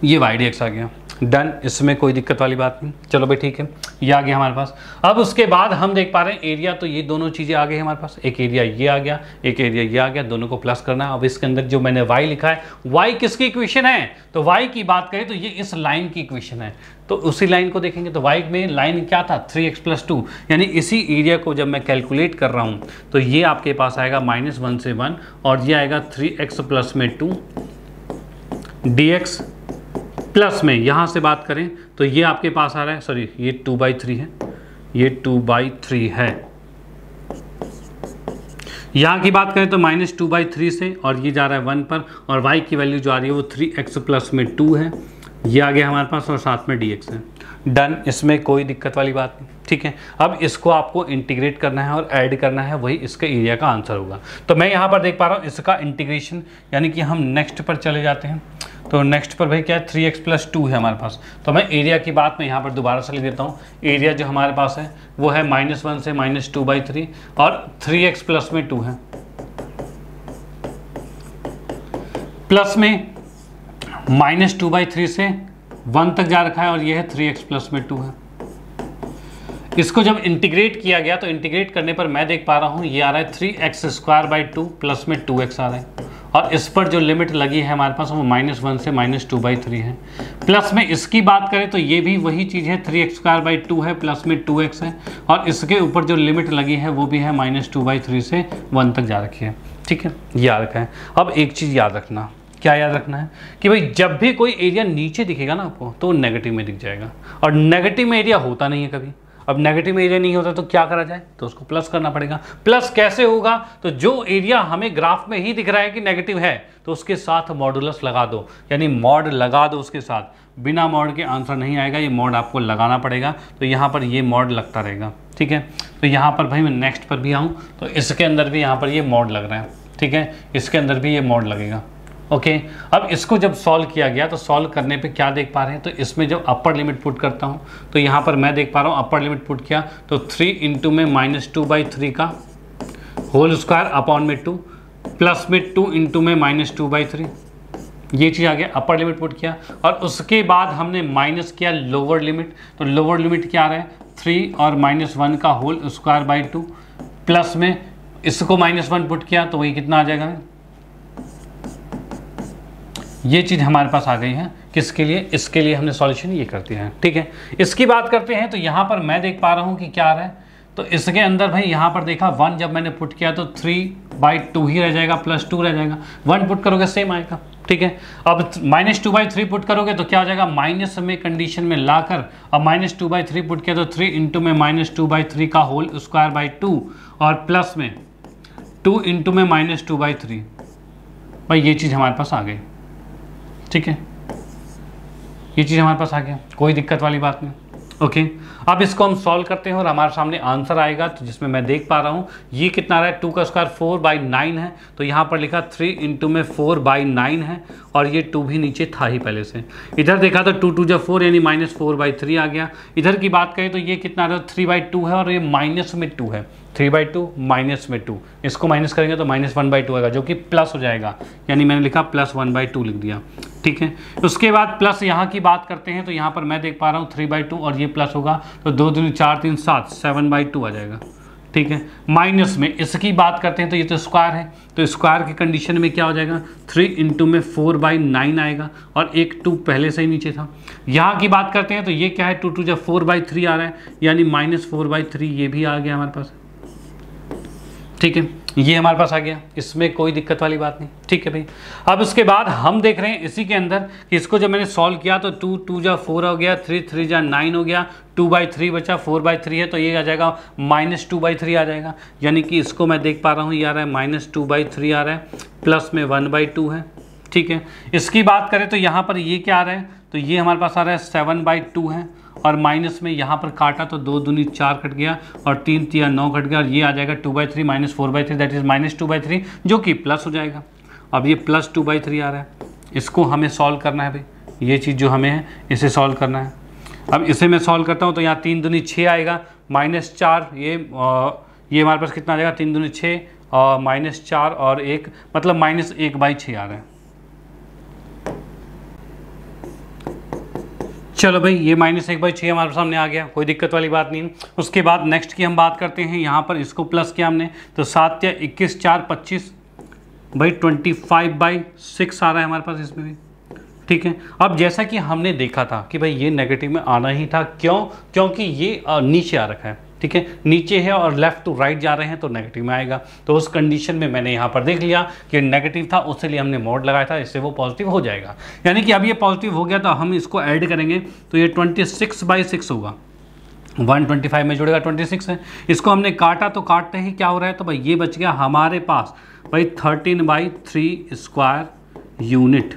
ये y dx आ गया, डन। इसमें कोई दिक्कत वाली बात नहीं। चलो भाई ठीक है, ये आ गया हमारे पास। अब उसके बाद हम देख पा रहे हैं एरिया, तो ये दोनों चीज़ें आ गई हमारे पास, एक एरिया ये आ गया, एक एरिया ये आ गया, दोनों को प्लस करना है। अब इसके अंदर जो मैंने y लिखा है, y किसकी इक्वेशन है, तो y की बात करें तो ये इस लाइन की इक्वेशन है। तो उसी लाइन को देखेंगे तो y में लाइन क्या था, 3x + 2, यानी इसी एरिया को जब मैं कैलकुलेट कर रहा हूँ तो ये आपके पास आएगा -1 से 1, और ये आएगा 3x + 2 dx प्लस में यहाँ से बात करें तो ये आपके पास आ रहा है, सॉरी ये 2/3 है, ये 2/3 है। यहाँ की बात करें तो -2/3 से, और ये जा रहा है 1 पर, और y की वैल्यू जो आ रही है वो 3x + 2 है, ये आ गया हमारे पास, और साथ में dx है, डन। इसमें कोई दिक्कत वाली बात नहीं, ठीक है। अब इसको आपको इंटीग्रेट करना है और ऐड करना है, वही इसके एरिया का आंसर होगा। तो मैं यहाँ पर देख पा रहा हूँ इसका इंटीग्रेशन, यानी कि हम नेक्स्ट पर चले जाते हैं। तो नेक्स्ट पर भाई क्या है, 3x + 2 है हमारे पास। तो मैं एरिया की बात में यहाँ पर दोबारा से लिख देता हूँ। एरिया जो हमारे पास है वो है -1 से -2/3, और 3x प्लस में 2 है, प्लस में -2/3 से 1 तक जा रखा है, और ये है 3x प्लस में 2 है। इसको जब इंटीग्रेट किया गया तो इंटीग्रेट करने पर मैं देख पा रहा हूँ ये आ रहा है 3x² प्लस में 2x आ रहा है, और इस पर जो लिमिट लगी है हमारे पास वो -1 से -2/3 है। प्लस में इसकी बात करें तो ये भी वही चीज़ है, 3x² है, प्लस में 2x है, और इसके ऊपर जो लिमिट लगी है वो भी है -2/3 से 1 तक जा रखी है, ठीक है, याद रखा है। अब एक चीज़ याद रखना, क्या याद रखना है कि भाई जब भी कोई एरिया नीचे दिखेगा ना आपको तो नेगेटिव में दिख जाएगा, और नेगेटिव में एरिया होता नहीं है कभी। अब नेगेटिव में एरिया नहीं होता तो क्या करा जाए, तो उसको प्लस करना पड़ेगा। प्लस कैसे होगा, तो जो एरिया हमें ग्राफ में ही दिख रहा है कि नेगेटिव है तो उसके साथ मॉडुलस लगा दो, यानी मॉड लगा दो उसके साथ। बिना मॉड के आंसर नहीं आएगा, ये मॉड आपको लगाना पड़ेगा। तो यहाँ पर ये मॉड लगता रहेगा, ठीक है। तो यहाँ पर भाई मैं नेक्स्ट पर भी आऊँ तो इसके अंदर भी यहाँ पर ये मॉड लग रहा है, ठीक है, इसके अंदर भी ये मॉड लगेगा, ओके। अब इसको जब सॉल्व किया गया तो सॉल्व करने पे क्या देख पा रहे हैं, तो इसमें जब अपर लिमिट पुट करता हूँ तो यहाँ पर मैं देख पा रहा हूँ अपर लिमिट पुट किया तो 3 इंटू में -2/3 का होल स्क्वायर अपॉन में 2, प्लस में 2 इंटू में -2/3, ये चीज़ आ गया। अपर लिमिट पुट किया, और उसके बाद हमने माइनस किया लोअर लिमिट। तो लोअर लिमिट क्या आ रहा है, 3 और -1 का होल स्क्वायर बाई 2, प्लस में इसको -1 पुट किया तो वही कितना आ जाएगा, ये चीज़ हमारे पास आ गई है। किसके लिए, इसके लिए हमने सॉल्यूशन ये कर दिया है, ठीक है। इसकी बात करते हैं तो यहाँ पर मैं देख पा रहा हूँ कि क्या आ रहा है, तो इसके अंदर भाई यहाँ पर देखा 1 जब मैंने पुट किया तो 3/2 ही रह जाएगा, प्लस 2 रह जाएगा। 1 पुट करोगे सेम आएगा, ठीक है। अब -2/3 पुट करोगे तो क्या हो जाएगा, माइनस में कंडीशन में लाकर अब -2/3 पुट किया तो 3 इंटू में -2/3 का होल स्क्वायर बाई 2, और प्लस में 2 इंटू में -2/3। भाई ये चीज़ हमारे पास आ गई, ठीक है, ये चीज़ हमारे पास आ गया, कोई दिक्कत वाली बात नहीं, ओके। अब इसको हम सॉल्व करते हैं और हमारे सामने आंसर आएगा, तो जिसमें मैं देख पा रहा हूँ ये कितना आ रहा है, 2 का स्क्वायर 4/9 है। तो यहाँ पर लिखा 3 इंटू में 4/9 है, और ये 2 भी नीचे था ही पहले से। इधर देखा तो 2 2 4 यानी -4/3 आ गया। इधर की बात करें तो ये कितना आ रहा है, 3/2 है, और ये माइनस में 2 है, 3/2 माइनस में 2, इसको माइनस करेंगे तो -1/2 आएगा, जो कि प्लस हो जाएगा, यानी मैंने लिखा +1/2 लिख दिया, ठीक है। उसके बाद प्लस यहाँ की बात करते हैं तो यहाँ पर मैं देख पा रहा हूँ 3/2 और ये प्लस होगा तो 2 दूनी 4 3 7 7/2 आ जाएगा, ठीक है। माइनस में इसकी बात करते हैं तो ये तो स्क्वायर है, तो स्क्वायर की कंडीशन में क्या हो जाएगा, 3 इंटू में 4/9 आएगा, और एक 2 पहले से ही नीचे था। यहाँ की बात करते हैं तो ये क्या है, 2 2 4/3 आ रहा है, यानी -4/3 ये भी आ गया हमारे पास, ठीक है, ये हमारे पास आ गया, इसमें कोई दिक्कत वाली बात नहीं, ठीक है भाई। अब उसके बाद हम देख रहे हैं इसी के अंदर कि इसको जब मैंने सॉल्व किया तो 2 2 जा 4 हो गया, 3 3 जा 9 हो गया, 2/3 बचा, 4/3 है तो ये आ जाएगा -2/3 आ जाएगा, यानी कि इसको मैं देख पा रहा हूँ ये आ रहा है -2/3 आ रहा है, प्लस में 1/2 है, ठीक है। इसकी बात करें तो यहाँ पर ये क्या आ रहा है, तो ये हमारे पास आ रहा है 7/2 है, और माइनस में यहाँ पर काटा तो 2 दूनी 4 कट गया, और 3 तिया 9 कट गया, और ये आ जाएगा 2/3 माइनस 4/3 दैट इज -2/3, जो कि प्लस हो जाएगा। अब ये प्लस 2/3 आ रहा है, इसको हमें सॉल्व करना है भाई, ये चीज़ जो हमें है इसे सॉल्व करना है। अब इसे मैं सॉल्व करता हूँ तो यहाँ 3 दूनी 6 आएगा, -4 ये हमारे पास कितना आ जाएगा, 3 दूनी 6 और -4 और 1 मतलब -1/6 आ रहा है। चलो भाई ये -1/6 हमारे सामने आ गया, कोई दिक्कत वाली बात नहीं। उसके बाद नेक्स्ट की हम बात करते हैं, यहाँ पर इसको प्लस किया हमने तो 7 या 21 4 25 भाई 25/6 आ रहा है हमारे पास इसमें भी, ठीक है। अब जैसा कि हमने देखा था कि भाई ये नेगेटिव में आना ही था, क्यों, क्योंकि ये नीचे आ रखा है, ठीक है, नीचे है और लेफ्ट टू राइट जा रहे हैं तो नेगेटिव में आएगा। तो उस कंडीशन में मैंने यहाँ पर देख लिया कि नेगेटिव था, उसके लिए हमने मोड लगाया था, इससे वो पॉजिटिव हो जाएगा। यानी कि अब ये पॉजिटिव हो गया तो हम इसको ऐड करेंगे तो ये 26/6 होगा, 125 में जुड़ेगा 26 है। इसको हमने काटा तो काटते ही क्या हो रहा है, तो भाई ये बच गया हमारे पास भाई 13/3 स्क्वायर यूनिट,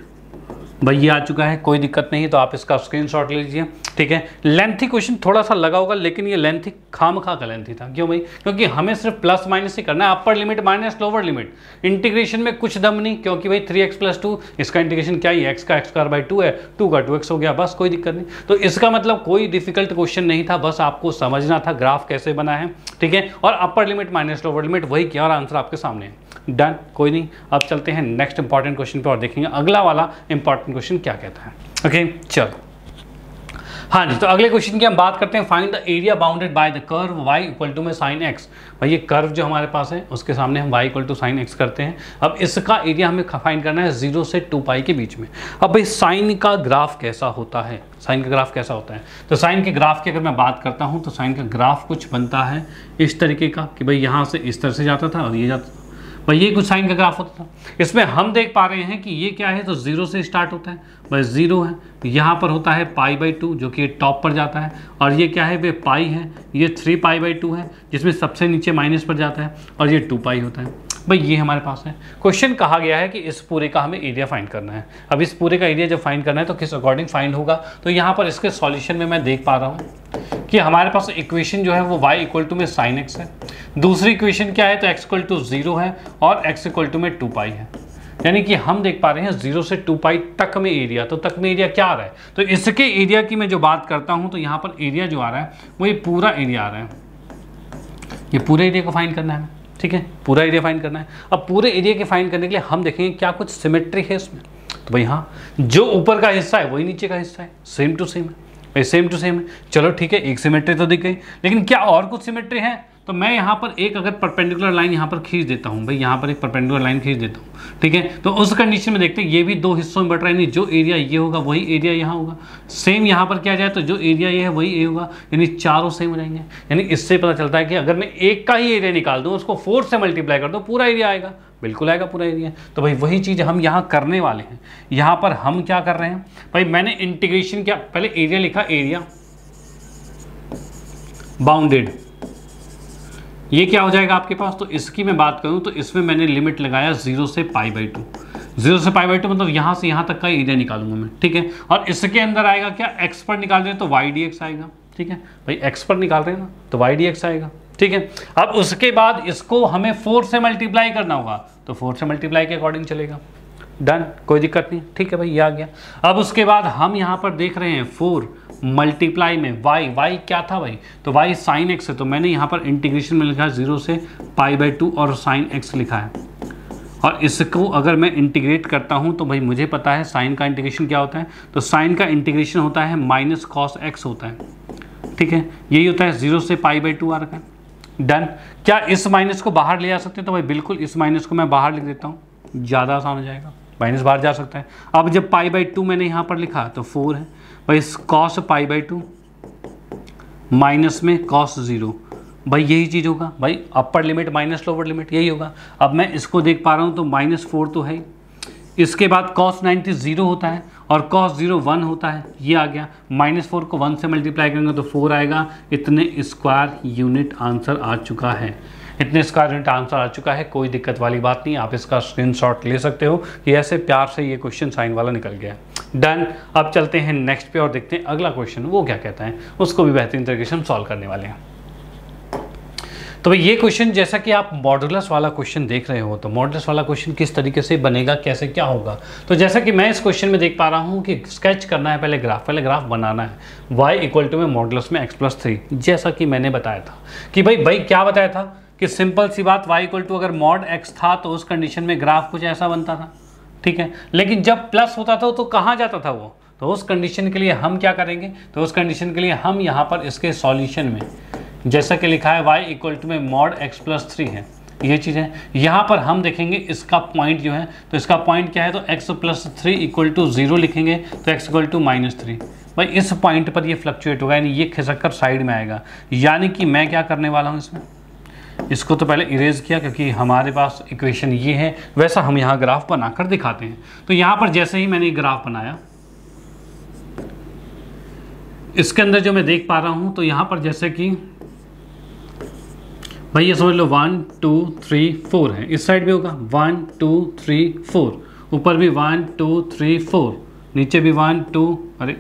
भाई ये आ चुका है, कोई दिक्कत नहीं। तो आप इसका स्क्रीनशॉट ले लीजिए, ठीक है। लेंथी क्वेश्चन थोड़ा सा लगा होगा, लेकिन ये लेंथी खामखा का लेंथी था, क्यों भाई, क्योंकि हमें सिर्फ प्लस माइनस ही करना है, upper limit minus lower limit, integration में कुछ दम नहीं, क्योंकि भाई 3x + 2 इसका इंटीग्रेशन क्या ही है, x का x² है, 2 का 2x हो गया, बस कोई दिक्कत नहीं। तो इसका मतलब कोई डिफिकल्ट क्वेश्चन नहीं था, बस आपको समझना था ग्राफ कैसे बना है, ठीक है, और upper limit minus lower limit वही किया और आंसर आपके सामने है, डन, कोई नहीं। अब चलते हैं नेक्स्ट इंपॉर्टेंट क्वेश्चन पे और देखेंगे अगला वाला इंपॉर्टेंट क्वेश्चन क्या कहता है। ओके चलो, हाँ जी, तो अगले क्वेश्चन की हम बात करते हैं, find the area bounded by the curve y = में sin x। भाई ये कर्व जो हमारे पास है उसके सामने हम y = sin x करते हैं। अब इसका एरिया हमें फाइंड करना है 0 से 2π के बीच में। अब भाई साइन का ग्राफ कैसा होता है, साइन का ग्राफ कैसा होता है, तो साइन के ग्राफ की अगर मैं बात करता हूँ तो साइन का ग्राफ कुछ बनता है इस तरीके का कि भाई यहाँ से इस तरह से जाता था और ये जाता था, भाई ये कुछ साइन का ग्राफ होता था। इसमें हम देख पा रहे हैं कि ये क्या है, तो 0 से स्टार्ट होता है, भाई 0 है, यहाँ पर होता है π/2 जो कि टॉप पर जाता है, और ये क्या है, वे पाई है, ये 3π/2 है जिसमें सबसे नीचे माइनस पर जाता है, और ये 2π होता है। भाई ये हमारे पास है। क्वेश्चन कहा गया है कि इस पूरे का हमें एरिया फाइंड करना है। अब इस पूरे का एरिया जब फाइंड करना है तो किस अकॉर्डिंग फाइंड होगा, तो यहाँ पर इसके सॉल्यूशन में मैं देख पा रहा हूँ कि हमारे पास इक्वेशन जो है वो y = में sin x है, दूसरी इक्वेशन क्या है तो x = 0 है और x = में 2π है। यानी कि हम देख पा रहे हैं 0 से 2π तक में एरिया, तो तक में एरिया क्या आ रहा है, तो इसके एरिया की मैं जो बात करता हूँ तो यहाँ पर एरिया जो आ रहा है वो ये पूरा एरिया आ रहा है, ये पूरे एरिया को फाइंड करना है, ठीक है, पूरा एरिया फाइंड करना है। अब पूरे एरिया के फाइंड करने के लिए हम देखेंगे क्या कुछ सिमेट्री है इसमें, तो भाई हाँ, जो ऊपर का हिस्सा है वही नीचे का हिस्सा है, सेम टू सेम है भाई, सेम टू सेम है। चलो ठीक है, एक सिमेट्री तो दिख गई, लेकिन क्या और कुछ सिमेट्री है, तो मैं यहाँ पर एक अगर परपेंडिकुलर लाइन यहाँ पर खींच देता हूँ, भाई यहाँ पर एक परपेंडिकुलर लाइन खींच देता हूँ, ठीक है, तो उस कंडीशन में देखते हैं ये भी दो हिस्सों में बट रहा है, नहीं जो एरिया ये होगा वही एरिया यहाँ होगा, सेम यहाँ पर क्या जाए तो जो एरिया ये है वही ए होगा, यानी चारों सेम हो जाएंगे। यानी इससे पता चलता है कि अगर मैं एक का ही एरिया निकाल दूँ, उसको 4 से मल्टीप्लाई कर दूँ, पूरा एरिया आएगा, बिल्कुल आएगा पूरा एरिया। तो भाई वही चीज़ हम यहाँ करने वाले हैं। यहाँ पर हम क्या कर रहे हैं भाई, मैंने इंटीग्रेशन क्या, पहले एरिया लिखा, एरिया बाउंडेड, ये क्या हो जाएगा आपके पास, तो इसकी मैं बात करूं तो इसमें मैंने लिमिट लगाया 0 से π/2, 0 से π/2 मतलब यहाँ से यहाँ तक का एरिया निकालूंगा मैं, ठीक है। और इसके अंदर आएगा क्या, x पर निकाल रहे हैं तो y dx आएगा, ठीक है भाई, x पर निकाल रहे हैं ना तो y dx आएगा, ठीक है। अब उसके बाद इसको हमें 4 से मल्टीप्लाई करना होगा, तो 4 से मल्टीप्लाई के अकॉर्डिंग चलेगा, डन, कोई दिक्कत नहीं, ठीक है भाई, ये आ गया। अब उसके बाद हम यहाँ पर देख रहे हैं 4 मल्टीप्लाई में y क्या था भाई, तो y sin x है, तो मैंने यहाँ पर इंटीग्रेशन में लिखा है 0 से π/2 और sin x लिखा है। और इसको अगर मैं इंटीग्रेट करता हूँ तो भाई मुझे पता है साइन का इंटीग्रेशन क्या होता है, तो साइन का इंटीग्रेशन होता है -cos x होता है, ठीक है, यही होता है, 0 से π/2 आ रखा है, डन। क्या इस माइनस को बाहर ले आ सकते हैं, तो भाई बिल्कुल इस माइनस को मैं बाहर लिख देता हूँ, ज़्यादा आसान हो जाएगा, माइनस बाहर जा सकता है। अब जब π/2 मैंने यहाँ पर लिखा तो 4 है भाई, cos π/2 माइनस में cos 0, भाई यही चीज़ होगा भाई, upper limit minus lower limit यही होगा। अब मैं इसको देख पा रहा हूँ तो -4 तो है, इसके बाद cos 90 0 होता है और cos 0 1 होता है, ये आ गया, -4 को 1 से मल्टीप्लाई करेंगे तो 4 आएगा, इतने स्क्वायर यूनिट आंसर आ चुका है। इतने स्क्वायर यूनिट आंसर आ चुका है, कोई दिक्कत वाली बात नहीं, आप इसका स्क्रीनशॉट ले सकते हो कि ऐसे प्यार से ये क्वेश्चन साइन वाला निकल गया। डन। अब चलते हैं नेक्स्ट पे और देखते हैं अगला क्वेश्चन वो क्या कहता है, उसको भी बेहतरीन तरीके से हम सॉल्व करने वाले हैं। तो भाई ये क्वेश्चन जैसा कि आप मॉडुलस वाला क्वेश्चन देख रहे हो, तो मॉडुलस वाला क्वेश्चन किस तरीके से बनेगा, कैसे क्या होगा, तो जैसा कि मैं इस क्वेश्चन में देख पा रहा हूँ कि स्केच करना है, पहले ग्राफ बनाना है y इक्वल टू में मॉडुलस में x+3, जैसा कि मैंने बताया था कि भाई क्या बताया था कि सिंपल सी बात y इक्वल टू अगर मॉड x था तो उस कंडीशन में ग्राफ कुछ ऐसा बनता था, ठीक है। लेकिन जब प्लस होता था तो कहाँ जाता था वो, तो उस कंडीशन के लिए हम क्या करेंगे, तो उस कंडीशन के लिए हम यहाँ पर इसके सॉल्यूशन में जैसा कि लिखा है y इक्वल टू में मॉड x+3 है, ये चीज़ है। यहाँ पर हम देखेंगे इसका पॉइंट जो है, तो इसका पॉइंट क्या है, तो x+3 इक्वल टू 0 लिखेंगे, तो x इक्वल टू -3। भाई इस पॉइंट पर ये फ्लक्चुएट होगा, यानी ये खिसक कर साइड में आएगा। यानी कि मैं क्या करने वाला हूँ इसमें, इसको तो पहले इरेज किया क्योंकि हमारे पास इक्वेशन ये है, वैसा हम यहाँ ग्राफ बनाकर दिखाते हैं। तो यहाँ पर जैसे ही मैंने ग्राफ बनाया, इसके अंदर जो मैं देख पा रहा हूँ, तो यहाँ पर जैसे कि भाई ये समझ लो 1 2 3 4 है, इस साइड भी होगा 1 2 3 4, ऊपर भी 1 2 3 4, नीचे भी 1 2 अरे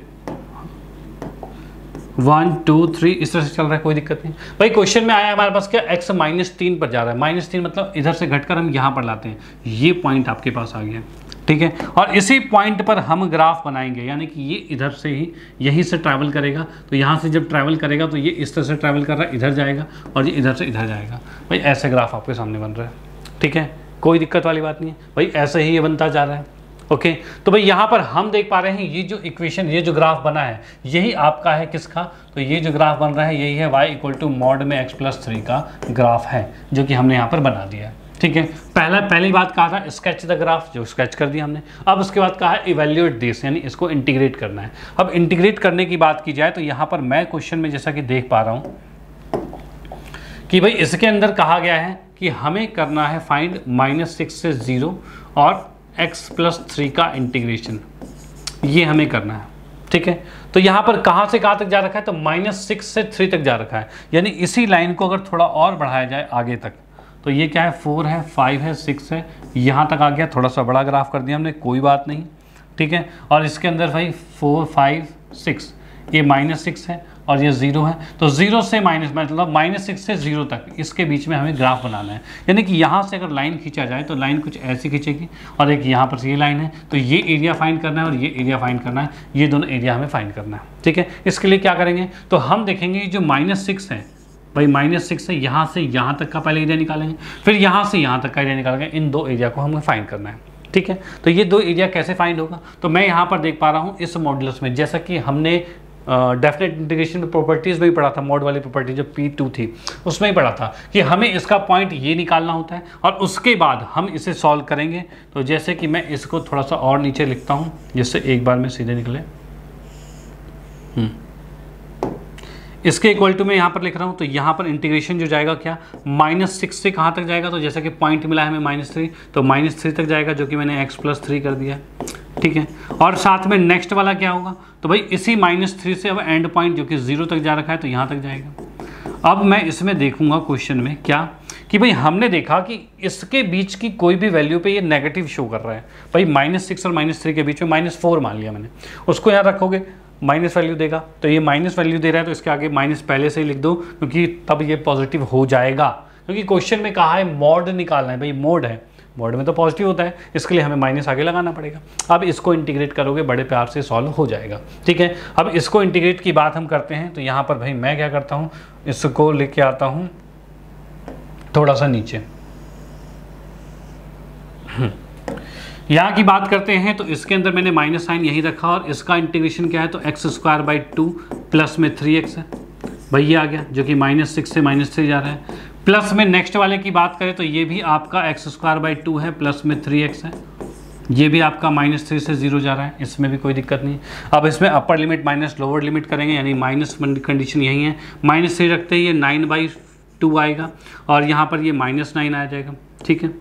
1 2 3, इस तरह से चल रहा है, कोई दिक्कत नहीं। भाई क्वेश्चन में आया हमारे पास क्या, x -3 पर जा रहा है, -3 मतलब इधर से घटकर हम यहाँ पर लाते हैं, ये पॉइंट आपके पास आ गया, ठीक है। और इसी पॉइंट पर हम ग्राफ बनाएंगे, यानी कि ये इधर से ही यहीं से ट्रैवल करेगा, तो यहाँ से जब ट्रैवल करेगा तो ये इस तरह से ट्रैवल कर रहा है, इधर जाएगा और ये इधर से इधर जाएगा। भाई ऐसे ग्राफ आपके सामने बन रहा है, ठीक है, कोई दिक्कत वाली बात नहीं है। भाई ऐसे ही ये बनता जा रहा है, ओके। तो भाई यहाँ पर हम देख पा रहे हैं ये जो इक्वेशन, ये जो ग्राफ बना है, यही आपका है किसका, तो ये जो ग्राफ बन रहा है यही है y इक्वल टू मॉड में x+3 का ग्राफ है, जो कि हमने यहाँ पर बना दिया है, ठीक है। पहली बात कहा था स्केच द ग्राफ, जो स्केच कर दिया हमने। अब उसके बाद कहा है इवेल्युएट दिस, यानी इसको इंटीग्रेट करना है। अब इंटीग्रेट करने की बात की जाए तो यहाँ पर मैं क्वेश्चन में जैसा कि देख पा रहा हूँ कि भाई इसके अंदर कहा गया है कि हमें करना है फाइंड -6 से 0 और x+3 का इंटीग्रेशन, ये हमें करना है, ठीक है। तो यहाँ पर कहाँ से कहाँ तक जा रखा है, तो -6 से 3 तक जा रखा है, यानी इसी लाइन को अगर थोड़ा और बढ़ाया जाए आगे तक, तो ये क्या है 4 है 5 है 6 है, यहाँ तक आ गया। थोड़ा सा बड़ा ग्राफ कर दिया हमने, कोई बात नहीं, ठीक है। और इसके अंदर भाई 4 5 6, ये -6 है और ये 0 है, तो 0 से मतलब -6 से 0 तक इसके बीच में हमें ग्राफ बनाना है। यानी कि यहाँ से अगर लाइन खींचा जाए तो लाइन कुछ ऐसी खींचेगी और एक यहाँ पर ये लाइन है, तो ये एरिया फाइंड करना है और ये एरिया फाइंड करना है, ये दोनों एरिया हमें फाइंड करना है, ठीक है। इसके लिए क्या करेंगे, तो हम देखेंगे जो -6 है, भाई -6 से यहाँ तक का पहले एरिया निकालेंगे, फिर यहाँ से यहाँ तक का एरिया निकालेंगे, इन दो एरिया को हमें फाइंड करना है, ठीक है। तो ये दो एरिया कैसे फाइंड होगा, तो मैं यहाँ पर देख पा रहा हूँ इस मॉडुलस में, जैसा कि हमने डेफिनेट इंटीग्रेशन में प्रॉपर्टीज़ में भी पढ़ा था, मॉड वाली प्रॉपर्टी जो P2 थी उसमें ही पढ़ा था कि हमें इसका पॉइंट ये निकालना होता है और उसके बाद हम इसे सॉल्व करेंगे। तो जैसे कि मैं इसको थोड़ा सा और नीचे लिखता हूँ जिससे एक बार में सीधे निकले, इसके इक्वल टू में यहाँ पर लिख रहा हूँ, तो यहाँ पर इंटीग्रेशन जो जाएगा क्या, -6 से कहाँ तक जाएगा, तो जैसे कि पॉइंट मिला है हमें -3, तो -3 तक जाएगा, जो कि मैंने x+3 कर दिया, ठीक है। और साथ में नेक्स्ट वाला क्या होगा, तो भाई इसी -3 से अब एंड पॉइंट जो कि 0 तक जा रखा है, तो यहाँ तक जाएगा। अब मैं इसमें देखूंगा क्वेश्चन में क्या कि भाई हमने देखा कि इसके बीच की कोई भी वैल्यू पे ये नेगेटिव शो कर रहा है। भाई -6 और -3 के बीच में -4 मान लिया मैंने, उसको यहाँ रखोगे माइनस वैल्यू देगा, तो ये माइनस वैल्यू दे रहा है, तो इसके आगे माइनस पहले से ही लिख दो, क्योंकि तब ये पॉजिटिव हो जाएगा। क्योंकि क्वेश्चन में कहा है मॉड निकालना है, भाई मोड है, मॉड में तो पॉजिटिव होता है, इसके लिए हमें माइनस आगे लगाना पड़ेगा। अब इसको इंटीग्रेट करोगे, बड़े प्यार से सॉल्व हो जाएगा, ठीक है। अब इसको इंटीग्रेट की बात हम करते हैं, तो यहाँ पर भाई मैं क्या करता हूँ, इसको लेके आता हूँ थोड़ा सा नीचे, यहाँ की बात करते हैं। तो इसके अंदर मैंने माइनस साइन यही रखा और इसका इंटीग्रेशन क्या है, तो x²/2 प्लस में 3x है, भाई ये आ गया, जो कि -6 से -3 जा रहा है। प्लस में नेक्स्ट वाले की बात करें तो ये भी आपका x²/2 है, प्लस में 3x है, ये भी आपका -3 से 0 जा रहा है, इसमें भी कोई दिक्कत नहीं। अब इसमें upper limit minus lower limit करेंगे, यानी माइनस कंडीशन यही है, -3 रखते ही ये 9/2 आएगा और यहाँ पर ये -9 आ जाएगा, ठीक है।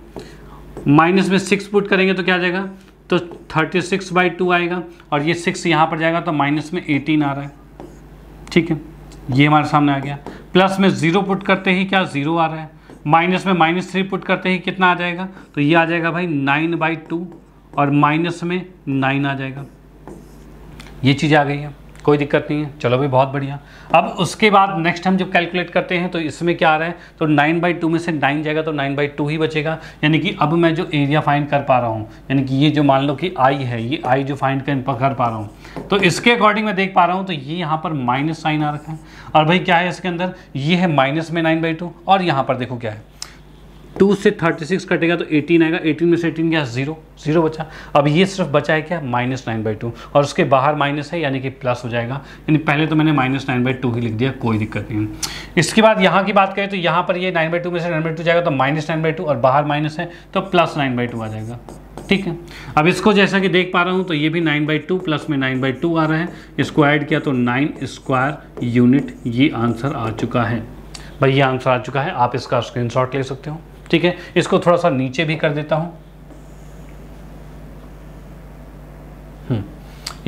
माइनस में 6 पुट करेंगे तो क्या आ जाएगा, तो 36/2 आएगा और ये 6 यहाँ पर जाएगा, तो माइनस में 18 आ रहा है, ठीक है, ये हमारे सामने आ गया। प्लस में 0 पुट करते ही क्या 0 आ रहा है, माइनस में -3 पुट करते ही कितना आ जाएगा, तो ये आ जाएगा भाई 9/2 और माइनस में 9 आ जाएगा। ये चीज़ आ गई है, कोई दिक्कत नहीं है। चलो भाई बहुत बढ़िया। अब उसके बाद नेक्स्ट हम जब कैलकुलेट करते हैं तो इसमें क्या आ रहा है, तो 9/2 में से 9 जाएगा तो 9/2 ही बचेगा। यानी कि अब मैं जो एरिया फाइंड कर पा रहा हूँ, यानी कि ये जो मान लो कि आई है, ये आई जो फाइंड कर पा रहा हूँ, तो इसके अकॉर्डिंग मैं देख पा रहा हूँ तो ये यहाँ पर माइनस साइन आ रखा है। और भाई क्या है इसके अंदर, ये है माइनस में 9/2 और यहाँ पर देखो क्या है, 2 से 36 कटेगा तो 18 आएगा, 18 में से 18 क्या, 0 बचा। अब ये सिर्फ बचा है क्या, -9/2 और उसके बाहर माइनस है यानी कि प्लस हो जाएगा। यानी पहले तो मैंने -9/2 ही लिख दिया, कोई दिक्कत नहीं है। इसके बाद यहाँ की बात करें तो यहाँ पर ये 9/2 में से 9/2 जाएगा तो -9/2 और बाहर माइनस है तो +9/2 आ जाएगा। ठीक है, अब इसको जैसा कि देख पा रहा हूँ तो ये भी 9/2 प्लस में 9/2 आ रहा है, इसको ऐड किया तो 9 स्क्वायर यूनिट ये आंसर आ चुका है। भाई ये आंसर आ चुका है, आप इसका स्क्रीनशॉट ले सकते हो। ठीक है, इसको थोड़ा सा नीचे भी कर देता हूं,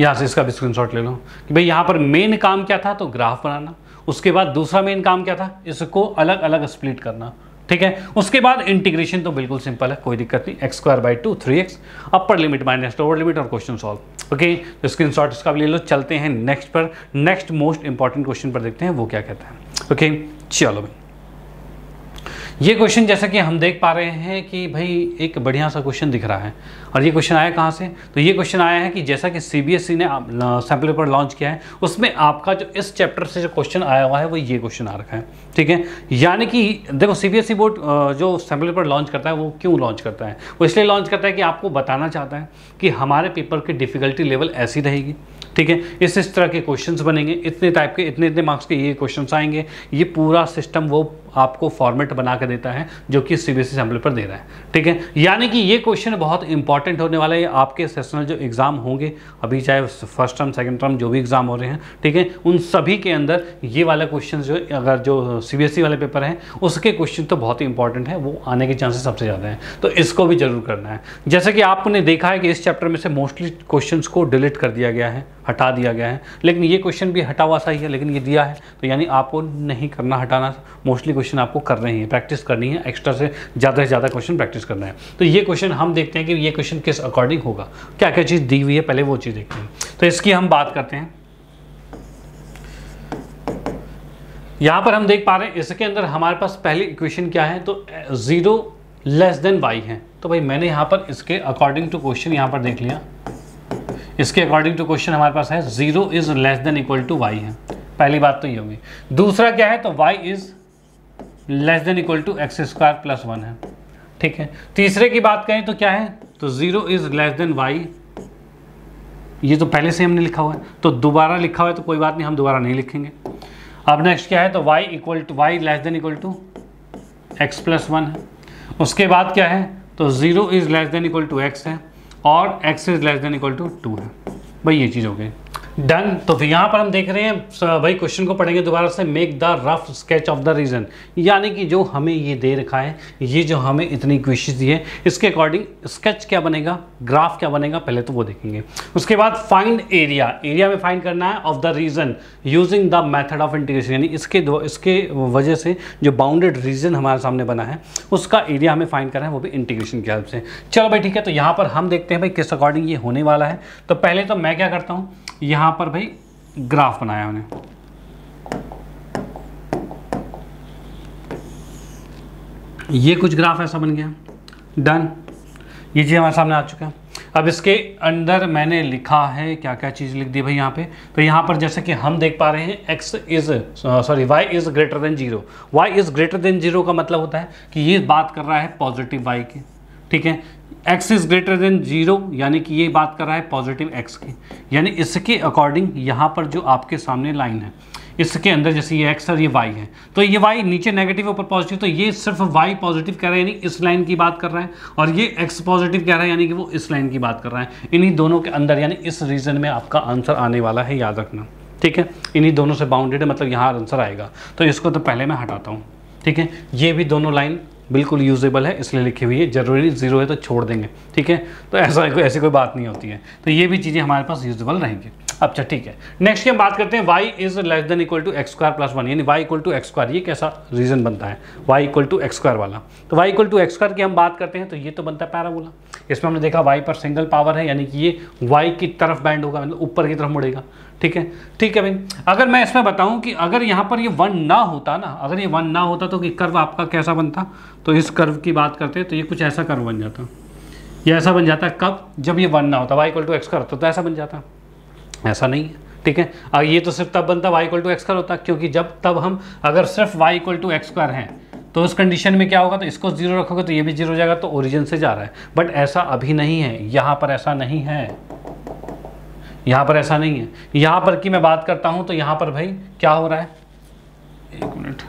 यहां से इसका भी स्क्रीनशॉट ले लो कि भाई यहां पर मेन काम क्या था, तो ग्राफ बनाना। उसके बाद दूसरा मेन काम क्या था, इसको अलग अलग स्प्लिट करना। ठीक है, उसके बाद इंटीग्रेशन तो बिल्कुल सिंपल है, कोई दिक्कत नहीं, x² 3x, upper limit minus lower limit और क्वेश्चन सॉल्व। ओके, तो स्क्रीनशॉट इसका भी ले लो। चलते हैं नेक्स्ट पर, नेक्स्ट मोस्ट इंपॉर्टेंट क्वेश्चन पर देखते हैं वो क्या कहता है। ओके चलो भाई, ये क्वेश्चन जैसा कि हम देख पा रहे हैं कि भाई एक बढ़िया सा क्वेश्चन दिख रहा है। और ये क्वेश्चन आया कहाँ से, तो ये क्वेश्चन आया है कि जैसा कि CBSE ने सैम्पल पेपर लॉन्च किया है, उसमें आपका जो इस चैप्टर से जो क्वेश्चन आया हुआ है वो ये क्वेश्चन आ रखा है। ठीक है, यानी कि देखो CBSE बोर्ड जो सैम्पल पेपर लॉन्च करता है वो क्यों लॉन्च करता है, वो इसलिए लॉन्च करता है कि आपको बताना चाहता है कि हमारे पेपर की डिफ़िकल्टी लेवल ऐसी रहेगी। ठीक है, इस तरह के क्वेश्चंस बनेंगे, इतने टाइप के, इतने मार्क्स के ये क्वेश्चंस आएंगे। ये पूरा सिस्टम वो आपको फॉर्मेट बना के देता है जो कि CBSE सैम्पल पर दे रहा है। ठीक है, यानी कि ये क्वेश्चन बहुत इंपॉर्टेंट होने वाला है आपके सेशनल जो एग्जाम होंगे अभी, चाहे फर्स्ट टर्म सेकंड टर्म जो भी एग्जाम हो रहे हैं। ठीक है, उन सभी के अंदर ये वाला क्वेश्चन जो अगर जो CBSE वाले पेपर हैं उसके क्वेश्चन तो बहुत ही इंपॉर्टेंट है, वो आने के चांसेस सबसे ज़्यादा हैं, तो इसको भी जरूर करना है। जैसे कि आपने देखा है कि इस चैप्टर में से मोस्टली क्वेश्चन को डिलीट कर दिया गया है, हटा दिया गया है, लेकिन ये क्वेश्चन भी हटा हुआ सा ही है, लेकिन ये दिया है तो यानी आपको नहीं करना हटाना, मोस्टली क्वेश्चन आपको कर रहे हैं, प्रैक्टिस करनी है, एक्स्ट्रा से ज़्यादा क्वेश्चन प्रैक्टिस करना है। तो ये क्वेश्चन हम देखते हैं कि ये क्वेश्चन किस अकॉर्डिंग होगा, क्या क्या चीज़ दी हुई है, पहले वो चीज़ देखते हैं। तो इसकी हम बात करते हैं। यहाँ पर हम देख पा रहे हैं इसके अंदर हमारे पास पहली इक्वेशन क्या है, तो 0 लेस देन y है। तो भाई मैंने यहाँ पर इसके अकॉर्डिंग टू क्वेश्चन यहाँ पर देख लिया, इसके अकॉर्डिंग टू क्वेश्चन हमारे पास है 0 is less than equal to y है। पहली बात तो ये होगी। दूसरा क्या है, तो y is less than equal to x² + 1 है। ठीक है, तीसरे की बात करें तो क्या है, तो 0 इज लेस देन y, ये तो पहले से हमने लिखा हुआ है, तो दोबारा लिखा हुआ है तो कोई बात नहीं, हम दोबारा नहीं लिखेंगे। अब नेक्स्ट क्या है, तो y less than equal to x + 1 है। उसके बाद क्या है, तो 0 is less than equal to x है और x is less than equal to 2 है। भाई ये चीज़ हो गई, डन। तो फिर यहाँ पर हम देख रहे हैं भाई, क्वेश्चन को पढ़ेंगे दोबारा से, make the rough sketch of the region, यानी कि जो हमें ये दे रखा है, ये जो हमें इतनी इक्वेशन दी है, इसके अकॉर्डिंग स्केच क्या बनेगा, ग्राफ क्या बनेगा, पहले तो वो देखेंगे। उसके बाद फाइंड एरिया, एरिया में फाइंड करना है of the region using the method of integration, यानी इसके वजह से जो बाउंडेड रीजन हमारे सामने बना है उसका एरिया हमें फाइंड करना है, वो भी इंटीग्रेशन की हेल्प से। चलो भाई ठीक है, तो यहाँ पर हम देखते हैं भाई किस अकॉर्डिंग ये होने वाला है। तो पहले तो मैं क्या करता हूँ, यहाँ पर भाई ग्राफ बनाया हमने, ये कुछ ग्राफ ऐसा बन गया, डन। ये चीज़ हमारे सामने आ चुका है। अब इसके अंदर मैंने लिखा है क्या क्या चीज़ लिख दी भाई यहाँ पे, तो यहाँ पर जैसे कि हम देख पा रहे हैं y is greater than 0। y is greater than 0 का मतलब होता है कि ये बात कर रहा है पॉजिटिव y की। ठीक है, x इज़ ग्रेटर देन 0 यानी कि ये बात कर रहा है पॉजिटिव x की, यानी इसके अकॉर्डिंग यहाँ पर जो आपके सामने लाइन है इसके अंदर जैसे ये x और ये y है, तो ये y नीचे नेगेटिव ऊपर पॉजिटिव, तो ये सिर्फ y पॉजिटिव कह रहा है यानी इस लाइन की बात कर रहा है, और ये x पॉजिटिव कह रहा है यानी कि वो इस लाइन की बात कर रहा है। इन्हीं दोनों के अंदर यानी इस रीजन में आपका आंसर आने वाला है, याद रखना। ठीक है, इन्हीं दोनों से बाउंडेड है, मतलब यहाँ आंसर आएगा। तो इसको तो पहले मैं हटाता हूँ। ठीक है, ये भी दोनों लाइन बिल्कुल यूजेबल है इसलिए लिखी हुई है, जरूरी 0 है तो छोड़ देंगे। ठीक है, तो ऐसी कोई बात नहीं होती है, तो ये भी चीज़ें हमारे पास यूजेबल रहेंगी। अच्छा ठीक है, नेक्स्ट की हम बात करते हैं y is less than equal to x square plus one, यानी y equal to x square. ये कैसा रीजन बनता है y equal to x square वाला? तो y equal to x square की हम बात करते हैं तो ये तो बनता है पैराबोला। इसमें हमने देखा y पर सिंगल पावर है, यानी कि ये y की तरफ बैंड होगा, मतलब ऊपर की तरफ मुड़ेगा। ठीक है, ठीक है भाई। अगर मैं इसमें बताऊं कि अगर यहाँ पर ये 1 ना होता ना, अगर ये 1 ना होता तो ये कर्व आपका कैसा बनता? तो इस कर्व की बात करते हैं तो ये कुछ ऐसा कर्व बन जाता, ये ऐसा बन जाता। कब? जब ये 1 ना होता, y equal to x square तो ऐसा बन जाता, ऐसा नहीं है। ठीक है, और ये तो सिर्फ तब बनता y equal to x square होता, क्योंकि जब तब हम अगर सिर्फ y equal to x square है तो उस कंडीशन में क्या होगा, तो इसको 0 रखोगे तो ये भी 0 हो जाएगा, तो ओरिजिन से जा रहा है। बट ऐसा अभी नहीं है, यहाँ पर ऐसा नहीं है, यहाँ पर ऐसा नहीं है। यहाँ पर की मैं बात करता हूँ तो यहाँ पर भाई क्या हो रहा है, एक मिनट,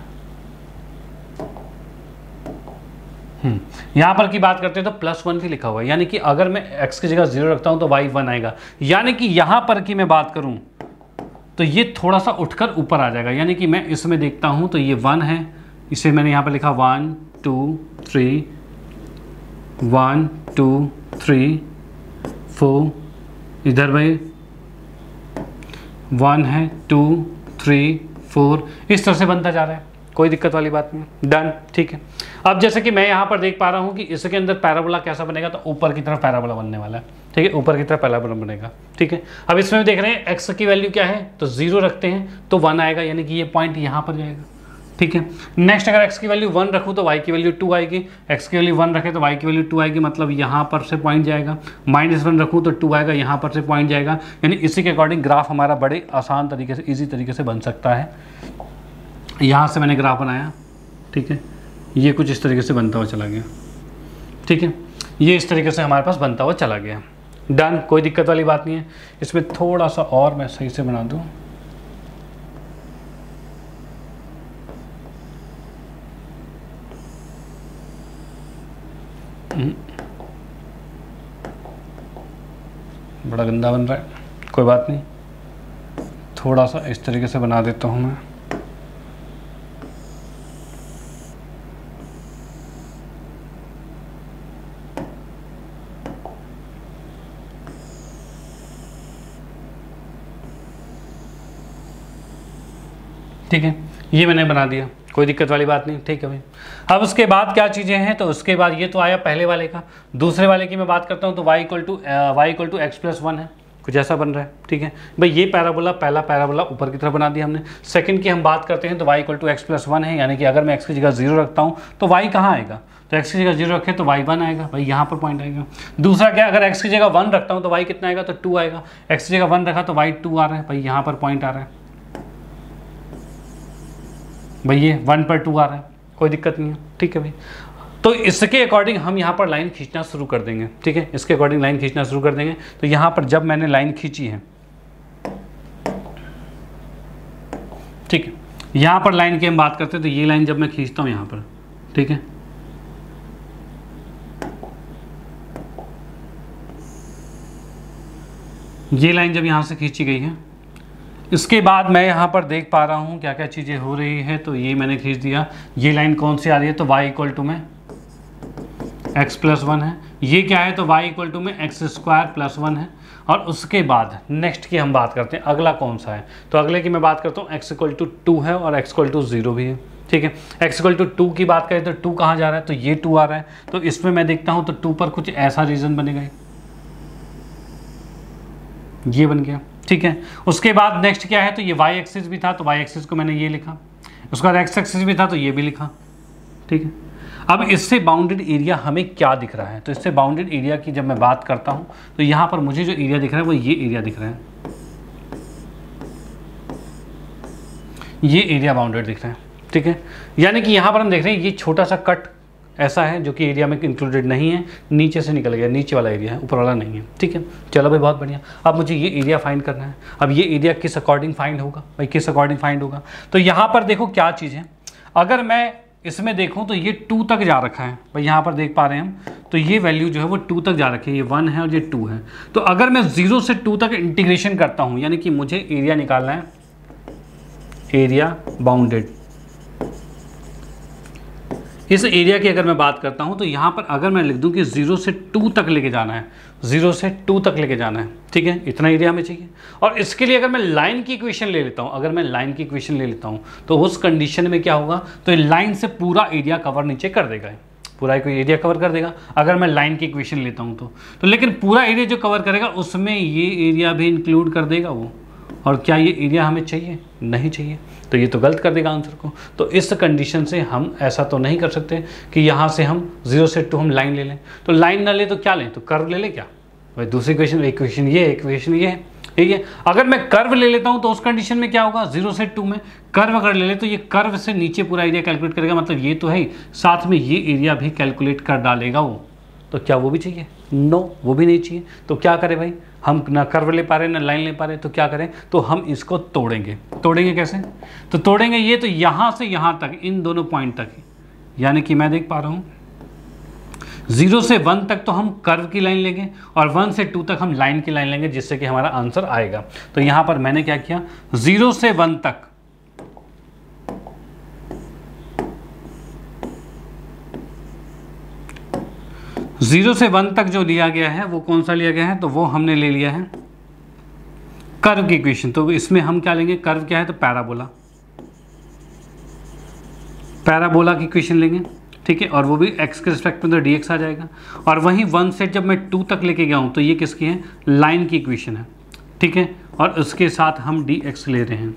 यहाँ पर की बात करते हैं तो +1 भी लिखा हुआ है, यानी कि अगर मैं x की जगह 0 रखता हूँ तो y 1 आएगा। यानी कि यहाँ पर की मैं बात करूँ तो ये थोड़ा सा उठकर ऊपर आ जाएगा, यानी कि मैं इसमें देखता हूँ तो ये 1 है, इसे मैंने यहाँ पर लिखा 1 2 3 1 2 3 4, इधर भाई 1 है 2 3 4, इस तरह से बनता जा रहा है, कोई दिक्कत वाली बात नहीं, डन। ठीक है, अब जैसे कि मैं यहाँ पर देख पा रहा हूँ कि इसके अंदर पैराबोला कैसा बनेगा, तो ऊपर की तरफ पैराबोला बनने वाला है। ठीक है, ऊपर की तरफ पैराबोला बनेगा। ठीक है, अब इसमें देख रहे हैं x की वैल्यू क्या है, तो 0 रखते हैं तो 1 आएगा, यानी कि ये पॉइंट यहाँ पर जाएगा। ठीक है, नेक्स्ट अगर x की वैल्यू 1 रखूँ तो y की वैल्यू 2 आएगी, x की वैल्यू 1 रखे तो y की वैल्यू 2 आएगी, मतलब यहाँ पर से पॉइंट जाएगा। -1 रखूँ तो 2 आएगा, यहाँ पर से पॉइंट जाएगा, यानी इसी के अकॉर्डिंग ग्राफ हमारा बड़े आसान तरीके से, ईजी तरीके से बन सकता है। यहाँ से मैंने ग्राफ बनाया, ठीक है, ये कुछ इस तरीके से बनता हुआ चला गया। ठीक है, ये इस तरीके से हमारे पास बनता हुआ चला गया, डन, कोई दिक्कत वाली बात नहीं है। इसमें थोड़ा सा और मैं सही से बना दूँ, बड़ा गंदा बन रहा है, कोई बात नहीं, थोड़ा सा इस तरीके से बना देता हूँ मैं। ठीक है, ये मैंने बना दिया, कोई दिक्कत वाली बात नहीं। ठीक है भाई, अब उसके बाद क्या चीज़ें हैं, तो उसके बाद ये तो आया पहले वाले का। दूसरे वाले की मैं बात करता हूँ तो y equal to x plus 1 है, कुछ ऐसा बन रहा है। ठीक है भाई, ये पैराबोला, पहला पैराबोला ऊपर की तरफ बना दिया हमने। सेकंड की हम बात करते हैं तो y equal to x plus 1 है, यानी कि अगर मैं x की जगह 0 रखता हूँ तो y कहाँ आएगा, तो x की जगह 0 रखे तो y 1 आएगा, भाई यहाँ पर पॉइंट आएगा। दूसरा क्या, अगर x की जगह 1 रखता हूँ तो y कितना आएगा, तो 2 आएगा, x की जगह 1 रखा तो y 2 आ रहा है, भाई यहाँ पर पॉइंट आ रहा है, भाई ये 1 पर 2 आ रहा है, कोई दिक्कत नहीं है। ठीक है भाई, तो इसके अकॉर्डिंग हम यहाँ पर लाइन खींचना शुरू कर देंगे। ठीक है, इसके अकॉर्डिंग लाइन खींचना शुरू कर देंगे। तो यहाँ पर जब मैंने लाइन खींची है, ठीक है, यहाँ पर लाइन की हम बात करते हैं तो ये लाइन जब मैं खींचता हूँ यहाँ पर, ठीक है, ये लाइन जब यहाँ से खींची गई है, इसके बाद मैं यहाँ पर देख पा रहा हूँ क्या क्या चीज़ें हो रही है, तो ये मैंने खींच दिया। ये लाइन कौन सी आ रही है, तो y इक्वल टू में x प्लस 1 है। ये क्या है, तो y इक्वल टू में एक्स स्क्वायर प्लस 1 है। और उसके बाद नेक्स्ट की हम बात करते हैं, अगला कौन सा है, तो अगले की मैं बात करता हूँ x इक्वल टू 2 है और x इक्वल टू 0 भी है। ठीक है, x इक्वल टू 2 की बात करें तो 2 कहाँ जा रहा है, तो ये 2 आ रहा है, तो इसमें मैं देखता हूँ तो 2 पर कुछ ऐसा रीजन बनेगा, ये बन गया। ठीक है, उसके बाद नेक्स्ट क्या है, तो ये y एक्सिस भी था तो y एक्सिस को मैंने ये लिखा, उसके बाद x एक्सिस भी था तो ये भी लिखा। ठीक है, अब इससे बाउंडेड एरिया हमें क्या दिख रहा है, तो इससे बाउंडेड एरिया की जब मैं बात करता हूँ तो यहाँ पर मुझे जो एरिया दिख रहा है वो ये एरिया दिख रहा है, ये एरिया बाउंडेड दिख रहा है। ठीक है, यानी कि यहाँ पर हम देख रहे हैं ये छोटा सा कट ऐसा है जो कि एरिया में इंक्लूडेड नहीं है, नीचे से निकल गया, नीचे वाला एरिया है, ऊपर वाला नहीं है। ठीक है, चलो भाई बहुत बढ़िया। अब मुझे ये एरिया फाइंड करना है। अब ये एरिया किस अकॉर्डिंग फाइंड होगा, भाई किस अकॉर्डिंग फाइंड होगा, तो यहाँ पर देखो क्या चीज़ है, अगर मैं इसमें देखूँ तो ये 2 तक जा रखा है, भाई यहाँ पर देख पा रहे हैं हम, तो ये वैल्यू जो है वो 2 तक जा रखी है, ये 1 है और ये 2 है। तो अगर मैं 0 से 2 तक इंटीग्रेशन करता हूँ, यानी कि मुझे एरिया निकालना है, एरिया बाउंडेड, इस एरिया की अगर मैं बात करता हूँ तो यहाँ पर अगर मैं लिख दूँ कि 0 से 2 तक लेके जाना है, 0 से 2 तक लेके जाना है, ठीक है, इतना एरिया हमें चाहिए। और इसके लिए अगर मैं लाइन की इक्वेशन ले लेता हूँ, अगर मैं लाइन की इक्वेशन ले लेता हूँ तो उस कंडीशन में क्या होगा, तो लाइन से पूरा एरिया कवर नीचे कर देगा, पूरा एरिया कवर कर देगा अगर मैं लाइन की इक्वेशन लेता हूँ तो लेकिन पूरा एरिया जो कवर करेगा उसमें ये एरिया भी इंक्लूड कर देगा वो। और क्या ये एरिया हमें चाहिए? नहीं चाहिए, तो ये तो गलत कर देगा आंसर को। तो इस कंडीशन से हम ऐसा तो नहीं कर सकते कि यहाँ से हम 0 से 2 हम लाइन ले लें। तो लाइन ना ले तो क्या लें, तो कर्व ले लें क्या भाई? दूसरी इक्वेशन ये है, ठीक है। अगर मैं कर्व ले लेता हूँ तो उस कंडीशन में क्या होगा, 0 से 2 में कर्व अगर ले ले तो ये कर्व से नीचे पूरा एरिया कैलकुलेट करेगा, मतलब ये तो है, साथ में ये एरिया भी कैलकुलेट कर डालेगा वो। तो क्या वो भी चाहिए? नो, वो भी नहीं चाहिए। तो क्या करें भाई, हम ना कर्व ले पा रहे ना लाइन ले पा रहे, तो क्या करें, तो हम इसको तोड़ेंगे। तोड़ेंगे कैसे? तो तोड़ेंगे ये, तो यहाँ से यहाँ तक, इन दोनों पॉइंट तक, यानी कि मैं देख पा रहा हूँ 0 से 1 तक तो हम कर्व की लाइन लेंगे और 1 से 2 तक हम लाइन की लाइन लेंगे, जिससे कि हमारा आंसर आएगा। तो यहाँ पर मैंने क्या किया, 0 से 1 तक, जीरो से 1 तक जो लिया गया है वो कौन सा लिया गया है, तो वो हमने ले लिया है कर्व की इक्वेशन। तो इसमें हम क्या लेंगे, कर्व क्या है, तो पैराबोला, पैराबोला की इक्वेशन लेंगे, ठीक है। और वो भी x के रिस्पेक्ट में तो dx आ जाएगा। और वहीं 1 से जब मैं 2 तक लेके गया हूँ तो ये किसकी है, लाइन की इक्वेशन है, ठीक है। और उसके साथ हम dx ले रहे हैं,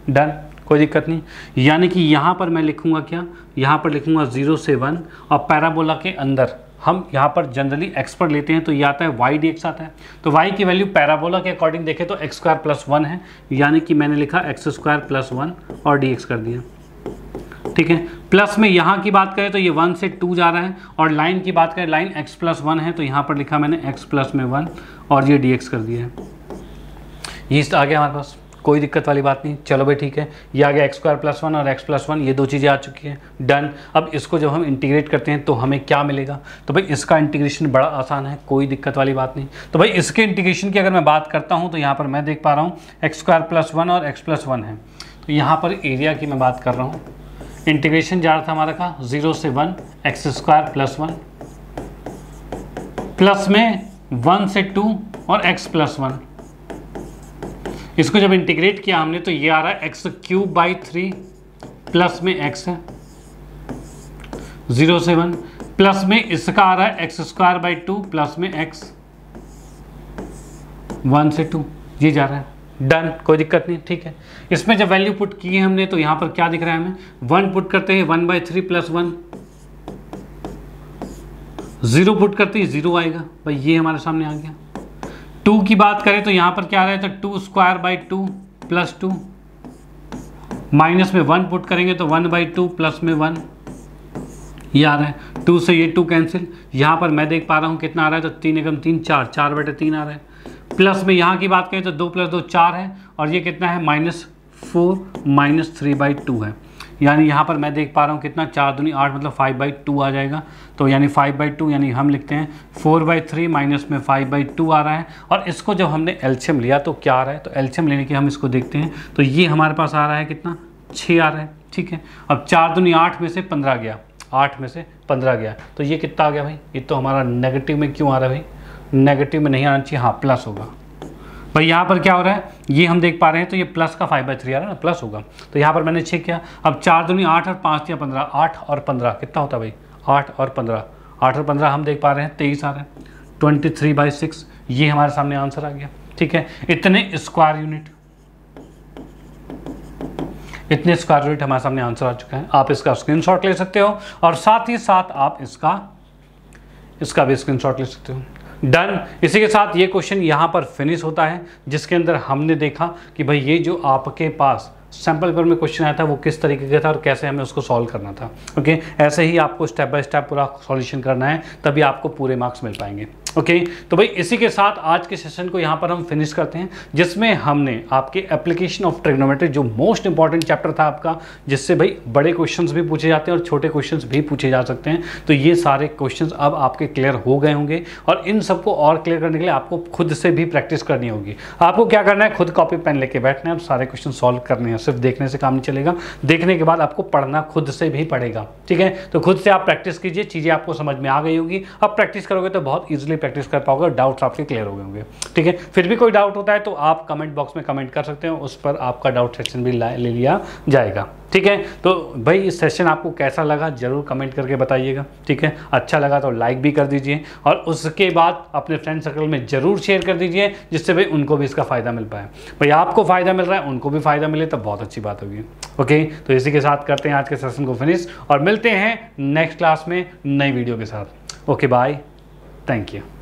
डन, कोई दिक्कत नहीं। यानी कि यहाँ पर मैं लिखूँगा क्या, यहाँ पर लिखूँगा 0 से 1 और पैराबोला के अंदर हम यहाँ पर जनरली x पर लेते हैं तो ये आता है y dx आता है। तो y की वैल्यू पैराबोला के अकॉर्डिंग देखें तो x स्क्वायर प्लस 1 है, यानी कि मैंने लिखा x स्क्वायर प्लस 1 और dx कर दिया, ठीक है। प्लस में यहाँ की बात करें तो ये 1 से 2 जा रहा है, और लाइन की बात करें, लाइन x प्लस 1 है तो यहाँ पर लिखा मैंने x प्लस में 1 और ये dx कर दिया है। ये आ गया हमारे पास, कोई दिक्कत वाली बात नहीं। चलो भाई ठीक है, ये आ गया x स्क्वायर प्लस 1 और x प्लस 1, ये दो चीज़ें आ चुकी हैं, डन। अब इसको जब हम इंटीग्रेट करते हैं तो हमें क्या मिलेगा, तो भाई इसका इंटीग्रेशन बड़ा आसान है, कोई दिक्कत वाली बात नहीं। तो भाई इसके इंटीग्रेशन की अगर मैं बात करता हूँ तो यहाँ पर मैं देख पा रहा हूँ x स्क्वायर प्लस 1 और x प्लस 1 है। तो यहाँ पर एरिया की मैं बात कर रहा हूँ, इंटीग्रेशन जा रहा था हमारा का 0 से 1 x स्क्वायर प्लस 1 प्लस में 1 से 2 और x प्लस 1। इसको जब इंटीग्रेट किया हमने तो ये आ रहा है x³ 3 प्लस में x है 0 से 1, प्लस में इसका आ रहा है x² 2 प्लस में x 1 से 2, ये जा रहा है, डन, कोई दिक्कत नहीं, ठीक है। इसमें जब वैल्यू पुट की है हमने तो यहाँ पर क्या दिख रहा है हमें, 1 पुट करते हैं 1/3 प्लस 1, 0 पुट करते हैं 0 आएगा, भाई ये हमारे सामने आ गया। 2 की बात करें तो यहाँ पर क्या आ रहा है, तो 2² 2 प्लस 2, माइनस में 1 पुट करेंगे तो 1/2 प्लस में 1, ये आ रहा है। 2 से ये 2 कैंसिल, यहाँ पर मैं देख पा रहा हूँ कितना आ रहा है, तो 3 एकम 3 4, 4/3 आ रहा है। प्लस में यहाँ की बात करें तो 2 + 2 4 है, और ये कितना है, -4 -3/2 है। यानी यहाँ पर मैं देख पा रहा हूँ कितना, 4 दूनी 8 मतलब 5/2 आ जाएगा। तो यानी 5/2 यानी हम लिखते हैं 4/3 माइनस में 5/2 आ रहा है। और इसको जब हमने एलसीएम लिया तो क्या आ रहा है, तो एलसीएम लेने के हम इसको देखते हैं तो ये हमारे पास आ रहा है कितना, 6 आ रहा है, ठीक है। अब 4 दूनी 8 में से 15 गया, 8 में से 15 गया, तो ये कितना आ गया भाई, ये तो हमारा नेगेटिव में क्यों आ रहा है भाई, नेगेटिव में नहीं आना चाहिए, हाँ प्लस होगा भाई। यहाँ पर क्या हो रहा है, ये हम देख पा रहे हैं तो ये प्लस का 5/3 आ रहा है ना, प्लस होगा। तो यहाँ पर मैंने चेक किया, अब 4 दूनी 8 और 5 या 15, 8 और 15 कितना होता है भाई, 8 और 15, 8 और 15 हम देख पा रहे हैं 23 आ रहा है, 23/6, ये हमारे सामने आंसर आ गया, ठीक है। इतने स्क्वायर यूनिट हमारे सामने आंसर आ चुका है। आप इसका स्क्रीनशॉट ले सकते हो और साथ ही साथ आप इसका भी स्क्रीनशॉट ले सकते हो, डन। इसी के साथ ये क्वेश्चन यहाँ पर फिनिश होता है, जिसके अंदर हमने देखा कि भाई ये जो आपके पास सैम्पल पेपर में क्वेश्चन आया था वो किस तरीके का था और कैसे हमें उसको सॉल्व करना था। ओके, ऐसे ही आपको स्टेप बाय स्टेप पूरा सॉल्यूशन करना है, तभी आपको पूरे मार्क्स मिल पाएंगे। ओके तो भाई इसी के साथ आज के सेशन को यहाँ पर हम फिनिश करते हैं, जिसमें हमने आपके एप्लीकेशन ऑफ ट्रिग्नोमेट्री जो मोस्ट इंपॉर्टेंट चैप्टर था आपका, जिससे भाई बड़े क्वेश्चंस भी पूछे जाते हैं और छोटे क्वेश्चंस भी पूछे जा सकते हैं, तो ये सारे क्वेश्चंस अब आपके क्लियर हो गए होंगे। और इन सबको और क्लियर करने के लिए आपको खुद से भी प्रैक्टिस करनी होगी। आपको क्या करना है, खुद कॉपी पेन लेके बैठना है और सारे क्वेश्चन सॉल्व करने हैं। सिर्फ देखने से काम नहीं चलेगा, देखने के बाद आपको पढ़ना खुद से भी पड़ेगा। ठीक है, तो खुद से आप प्रैक्टिस कीजिए, चीज़ें आपको समझ में आ गई होगी। अब प्रैक्टिस करोगे तो बहुत ईजिली प्रैक्टिस कर पाओगे, डाउट्स आपके क्लियर हो गए होंगे। ठीक है, फिर भी कोई डाउट होता है तो आप कमेंट बॉक्स में कमेंट कर सकते हो, उस पर आपका डाउट सेक्शन भी ले लिया जाएगा। ठीक है, तो भाई इस सेशन आपको कैसा लगा जरूर कमेंट करके बताइएगा। ठीक है, अच्छा लगा तो लाइक भी कर दीजिए और उसके बाद अपने फ्रेंड सर्कल में जरूर शेयर कर दीजिए, जिससे भाई उनको भी इसका फ़ायदा मिल पाए। भाई आपको फ़ायदा मिल रहा है, उनको भी फ़ायदा मिले तो बहुत अच्छी बात होगी। ओके, तो इसी के साथ करते हैं आज के सेशन को फिनिश और मिलते हैं नेक्स्ट क्लास में नई वीडियो के साथ। Okay bye, thank you.